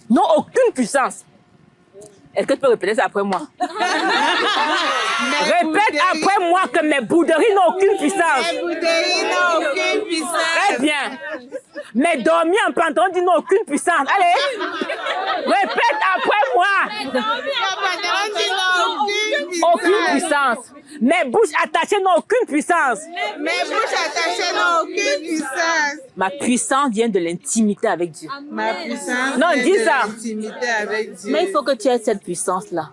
Speaker 1: n'ont aucune puissance. Est-ce que tu peux répéter ça après moi? Répète après moi que mes bouderies n'ont aucune puissance.
Speaker 2: Mes bouderies n'ont aucune puissance.
Speaker 1: Très bien. Mais dormir en pantalon dit n'ont aucune puissance. Allez. Répète après moi. Aucune puissance. Mes bouches attachées n'ont aucune puissance.
Speaker 2: Mes bouches attachées n'ont aucune puissance.
Speaker 1: Ma puissance vient de l'intimité avec Dieu.
Speaker 2: Ma puissance
Speaker 1: Non,
Speaker 2: vient
Speaker 1: dis
Speaker 2: de
Speaker 1: ça.
Speaker 2: l'intimité avec Dieu.
Speaker 1: Mais il faut que tu aies cette puissance-là.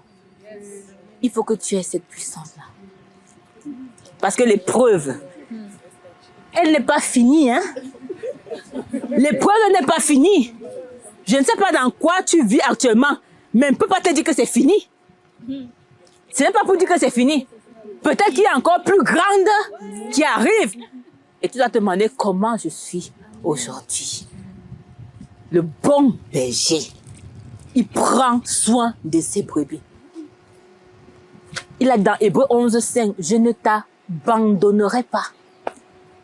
Speaker 1: Il faut que tu aies cette puissance-là. Parce que l'épreuve, elle n'est pas finie, hein? L'épreuve n'est pas finie. Je ne sais pas dans quoi tu vis actuellement, mais on ne peut pas te dire que c'est fini. Ce n'est pas pour dire que c'est fini. Peut-être qu'il y a encore plus grande qui arrive. Et tu dois te demander comment je suis aujourd'hui. Le bon berger, il prend soin de ses brebis. Il a dans Hébreux 11:5, je ne t'abandonnerai pas.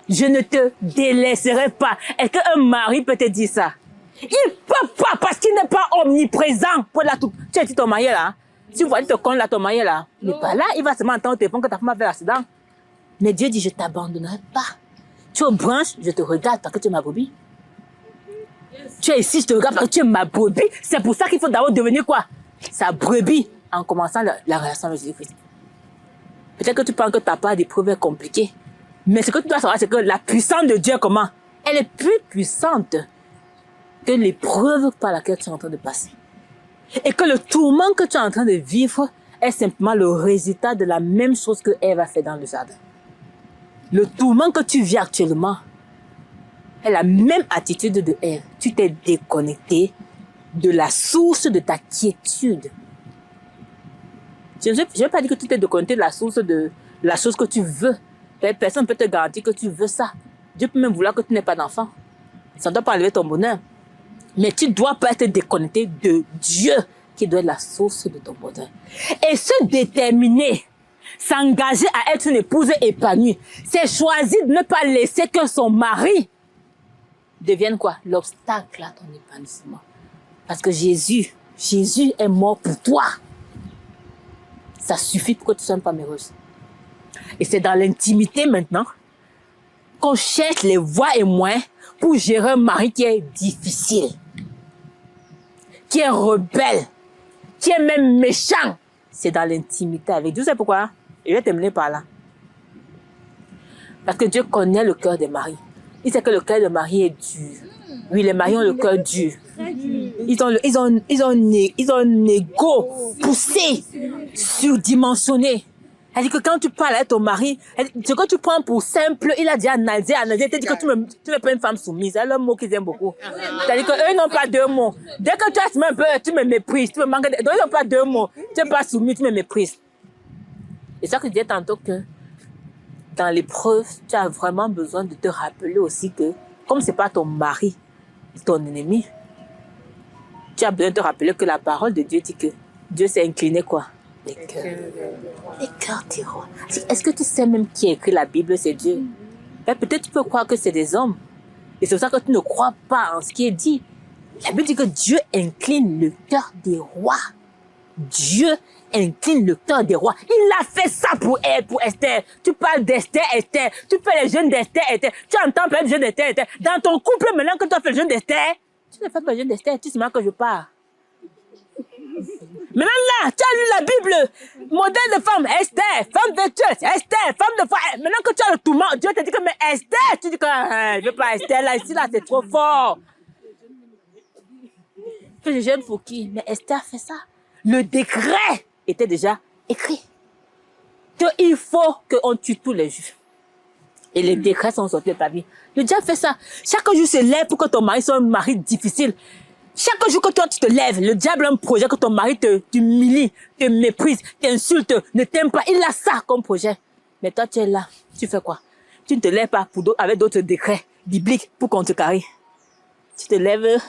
Speaker 1: Je ne te délaisserai pas. Est-ce qu'un mari peut te dire ça? Il ne peut pas parce qu'il n'est pas omniprésent. Pour la tout. Tu as dit ton mari là. Hein? Si vous voyez ton compte là, ton mari là, il n'est pas là. Il va seulement entendre au téléphone que ta femme a fait l'accident. Mais Dieu dit, je ne t'abandonnerai pas. Tu es aux branches, je te regarde parce que tu es ma brebis. Tu es ici, je te regarde parce que tu es ma brebis. C'est pour ça qu'il faut d'abord devenir quoi? Sa brebis en commençant la relation avec Jésus-Christ. Peut-être que tu penses que ta part d'épreuve est compliquée. Mais ce que tu dois savoir, c'est que la puissance de Dieu, comment? Elle est plus puissante que l'épreuve par laquelle tu es en train de passer. Et que le tourment que tu es en train de vivre est simplement le résultat de la même chose que Ève a fait dans le jardin. Le tourment que tu vis actuellement est la même attitude de Ève. Tu t'es déconnecté de la source de ta quiétude. Je ne vais pas dire que tu t'es déconnecté de la source de la chose que tu veux. Personne ne peut te garantir que tu veux ça. Dieu peut même vouloir que tu n'aies pas d'enfant. Ça ne doit pas enlever ton bonheur. Mais tu ne dois pas être déconnecté de Dieu qui doit être la source de ton bonheur. Et se déterminer, s'engager à être une épouse épanouie, c'est choisir de ne pas laisser que son mari devienne quoi? L'obstacle à ton épanouissement. Parce que Jésus est mort pour toi. Ça suffit pour que tu sois une femme heureuse. Et c'est dans l'intimité maintenant qu'on cherche les voies et moyens pour gérer un mari qui est difficile, qui est rebelle, qui est même méchant. C'est dans l'intimité avec Dieu. Tu sais pourquoi? Et je vais terminer par là. Parce que Dieu connaît le cœur des maris. Il sait que le cœur des maris est dur. Oui, les maris ont le cœur dur. Ils ont un ego poussé, surdimensionné. Elle dit que quand tu parles avec ton mari, ce que tu prends pour simple, il a dit analysé, il t'a dit que tu n'es pas une femme soumise. C'est le mot qu'ils aiment beaucoup. C'est-à-dire qu'eux n'ont pas deux mots. Dès que tu as un peu, tu me méprises, tu me manques de... Donc ils n'ont pas deux mots. Tu n'es pas soumis, tu me méprises. Et ça que je disais tantôt que dans l'épreuve, tu as vraiment besoin de te rappeler aussi que, comme c'est pas ton mari, ton ennemi, tu as besoin de te rappeler que la parole de Dieu dit que Dieu s'est incliné quoi? Les cœurs. Les cœurs d'Héroïne. Est-ce que tu sais même qui a écrit la Bible, c'est Dieu? Peut-être tu peux croire que c'est des hommes. Et c'est pour ça que tu ne crois pas en ce qui est dit. La Bible dit que Dieu incline le cœur des rois. Dieu incline le cœur des rois. Il a fait ça pour Esther. Tu parles d'Esther, Esther. Tu fais les jeûnes d'Esther, Esther. Tu entends parler de jeûne d'Esther, Esther. Dans ton couple, maintenant que tu as fait le jeûne d'Esther, tu ne fais pas le jeûne d'Esther, tu sais maintenant que je pars. Maintenant là, tu as lu la Bible, modèle de femme, Esther, femme vertueuse, Esther, femme de foi. Maintenant que tu as le tourment, Dieu te dit que mais Esther, tu dis que je ne veux pas Esther là, ici là, c'est trop fort. Que je jeûne pour qui? Mais Esther fait ça. Le décret était déjà écrit. Qu'il faut qu'on tue tous les juifs. Et les décrets sont sortis de ta vie. Le diable fait ça. Chaque jour se lève pour que ton mari soit un mari difficile. Chaque jour que toi tu te lèves, le diable a un projet que ton mari t'humilie, te méprise, t'insulte, ne t'aime pas. Il a ça comme projet. Mais toi tu es là. Tu fais quoi? Tu ne te lèves pas avec d'autres décrets bibliques pour contrecarrer. Tu te lèves,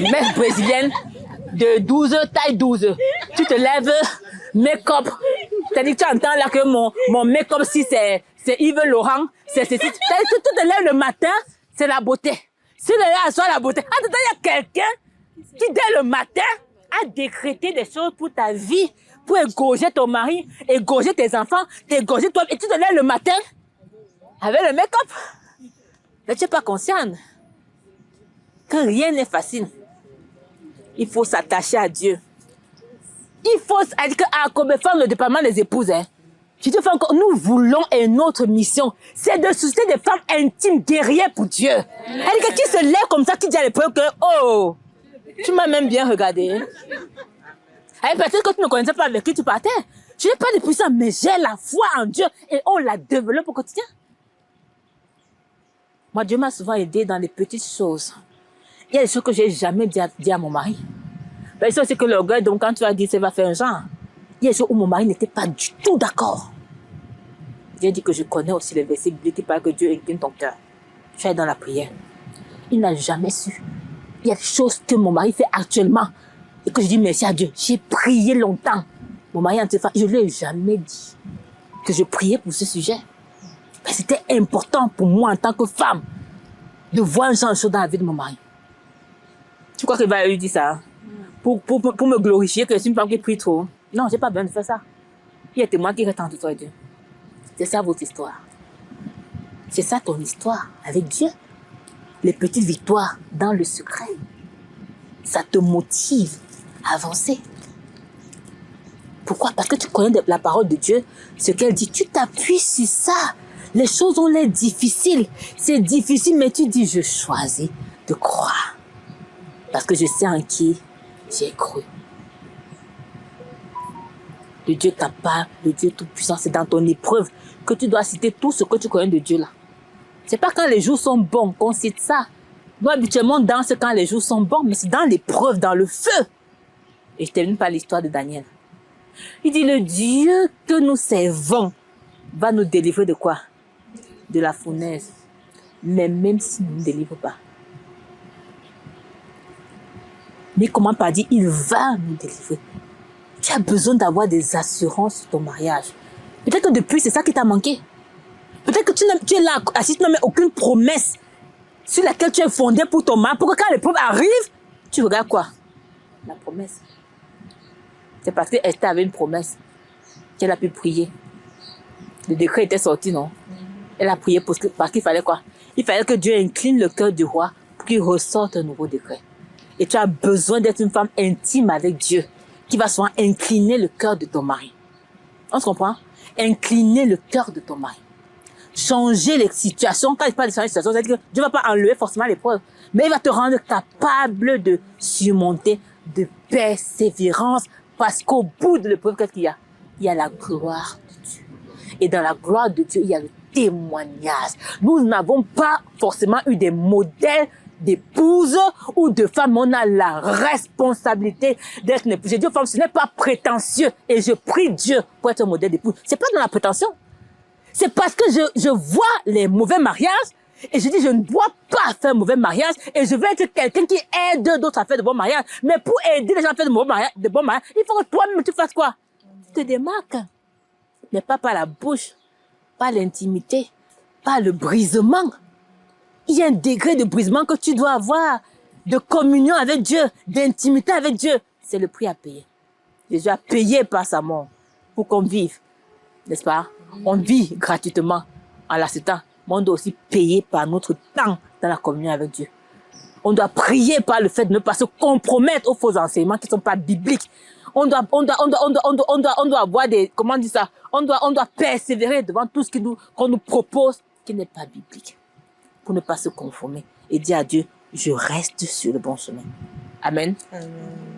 Speaker 1: messe brésilienne de 12, taille 12. Tu te lèves, make-up. C'est-à-dire que tu entends là que mon make-up, si c'est Yves Laurent, c'est ceci. C'est-à-dire que tu te lèves le matin, c'est la beauté. Si le lait soit la beauté. Ah, il y a quelqu'un qui, dès le matin, a décrété des choses pour ta vie, pour égorger ton mari, égorger tes enfants, t'égorger toi. Et tu te lèves le matin avec le make-up. Mais tu n'es pas consciente que rien n'est facile. Il faut s'attacher à Dieu. Il faut, c'est-à-dire qu'à comme femme, le département des épouses, hein. Je te fais encore, nous voulons une autre mission. C'est de susciter des femmes intimes, guerrières pour Dieu. Elle qui se lève comme ça, qui dit à l'épreuve que, oh, tu m'as même bien regardé. Hein? Peut-être que tu ne connaissais pas avec qui tu partais. Je n'ai pas de puissance, mais j'ai la foi en Dieu et on la développe au quotidien. Moi, Dieu m'a souvent aidé dans les petites choses. Il y a des choses que je n'ai jamais dit à mon mari. Ben, ça, c'est que l'orgueil, donc quand tu as dit, ça va faire un genre. Il y a des choses où mon mari n'était pas du tout d'accord. Dieu dit que je connais aussi les versets bibliques qui parlent que Dieu incline ton cœur. Tu es dans la prière. Il n'a jamais su. Il y a des choses que mon mari fait actuellement et que je dis merci à Dieu. J'ai prié longtemps. Mon mari en téléphone, je ne lui ai jamais dit que je priais pour ce sujet. Mais c'était important pour moi en tant que femme de voir un genre de choses dans la vie de mon mari. Tu crois qu'il va lui dire ça? Hein? Pour me glorifier que je suis une femme qui prie trop. Non, j'ai pas besoin de faire ça. Il y a témoin qui reste entre toi et Dieu. C'est ça votre histoire. C'est ça ton histoire avec Dieu. Les petites victoires dans le secret. Ça te motive à avancer. Pourquoi? Parce que tu connais la parole de Dieu, ce qu'elle dit. Tu t'appuies sur ça. Les choses ont l'air difficiles. C'est difficile, mais tu dis, je choisis de croire. Parce que je sais en qui j'ai cru. Le Dieu capable, le Dieu tout-puissant, c'est dans ton épreuve que tu dois citer tout ce que tu connais de Dieu là. C'est pas quand les jours sont bons qu'on cite ça. Nous, habituellement, on danse quand les jours sont bons, mais c'est dans l'épreuve, dans le feu. Et je termine par l'histoire de Daniel. Il dit, le Dieu que nous servons va nous délivrer de quoi? De la fournaise. Mais même s'il ne nous délivre pas. Mais comment pas dire, il va nous délivrer. Tu as besoin d'avoir des assurances sur ton mariage. Peut-être que depuis, c'est ça qui t'a manqué. Peut-être que tu es là, assis, tu n'as aucune promesse sur laquelle tu es fondé pour ton mari. Pour que quand l'épreuve arrive, tu regardes quoi? La promesse. C'est parce que Esther avait une promesse qu'elle a pu prier. Le décret était sorti, non? Elle a prié parce qu'il fallait quoi? Il fallait que Dieu incline le cœur du roi pour qu'il ressorte un nouveau décret. Et tu as besoin d'être une femme intime avec Dieu qui va souvent incliner le cœur de ton mari. On se comprend? Incliner le cœur de ton mari. Changer les situations. Quand il parle de changer les situations, c'est-à-dire que Dieu ne va pas enlever forcément l'épreuve, mais il va te rendre capable de surmonter, de persévérance, parce qu'au bout de l'épreuve, qu'est-ce qu'il y a? Il y a la gloire de Dieu. Et dans la gloire de Dieu, il y a le témoignage. Nous n'avons pas forcément eu des modèles d'épouse ou de femme. On a la responsabilité d'être une épouse. J'ai dit aux femmes, ce n'est pas prétentieux. Et je prie Dieu pour être un modèle d'épouse. C'est pas dans la prétention. C'est parce que je vois les mauvais mariages et je dis, je ne dois pas faire un mauvais mariage et je veux être quelqu'un qui aide d'autres à faire de bons mariages. Mais pour aider les gens à faire de bons mariages, il faut que toi-même tu fasses quoi? Tu te démarques. Mais pas par la bouche, pas l'intimité, pas le brisement. Il y a un degré de brisement que tu dois avoir. de communion avec Dieu, d'intimité avec Dieu, c'est le prix à payer. Jésus a payé par sa mort pour qu'on vive, n'est-ce pas? On vit gratuitement en l'acceptant, mais on doit aussi payer par notre temps dans la communion avec Dieu. On doit prier par le fait de ne pas se compromettre aux faux enseignements qui ne sont pas bibliques. On doit avoir des, comment on dit ça? On doit persévérer devant tout ce qu'on nous propose qui n'est pas biblique. Pour ne pas se conformer et dire à Dieu, je reste sur le bon chemin. Amen.
Speaker 2: Amen.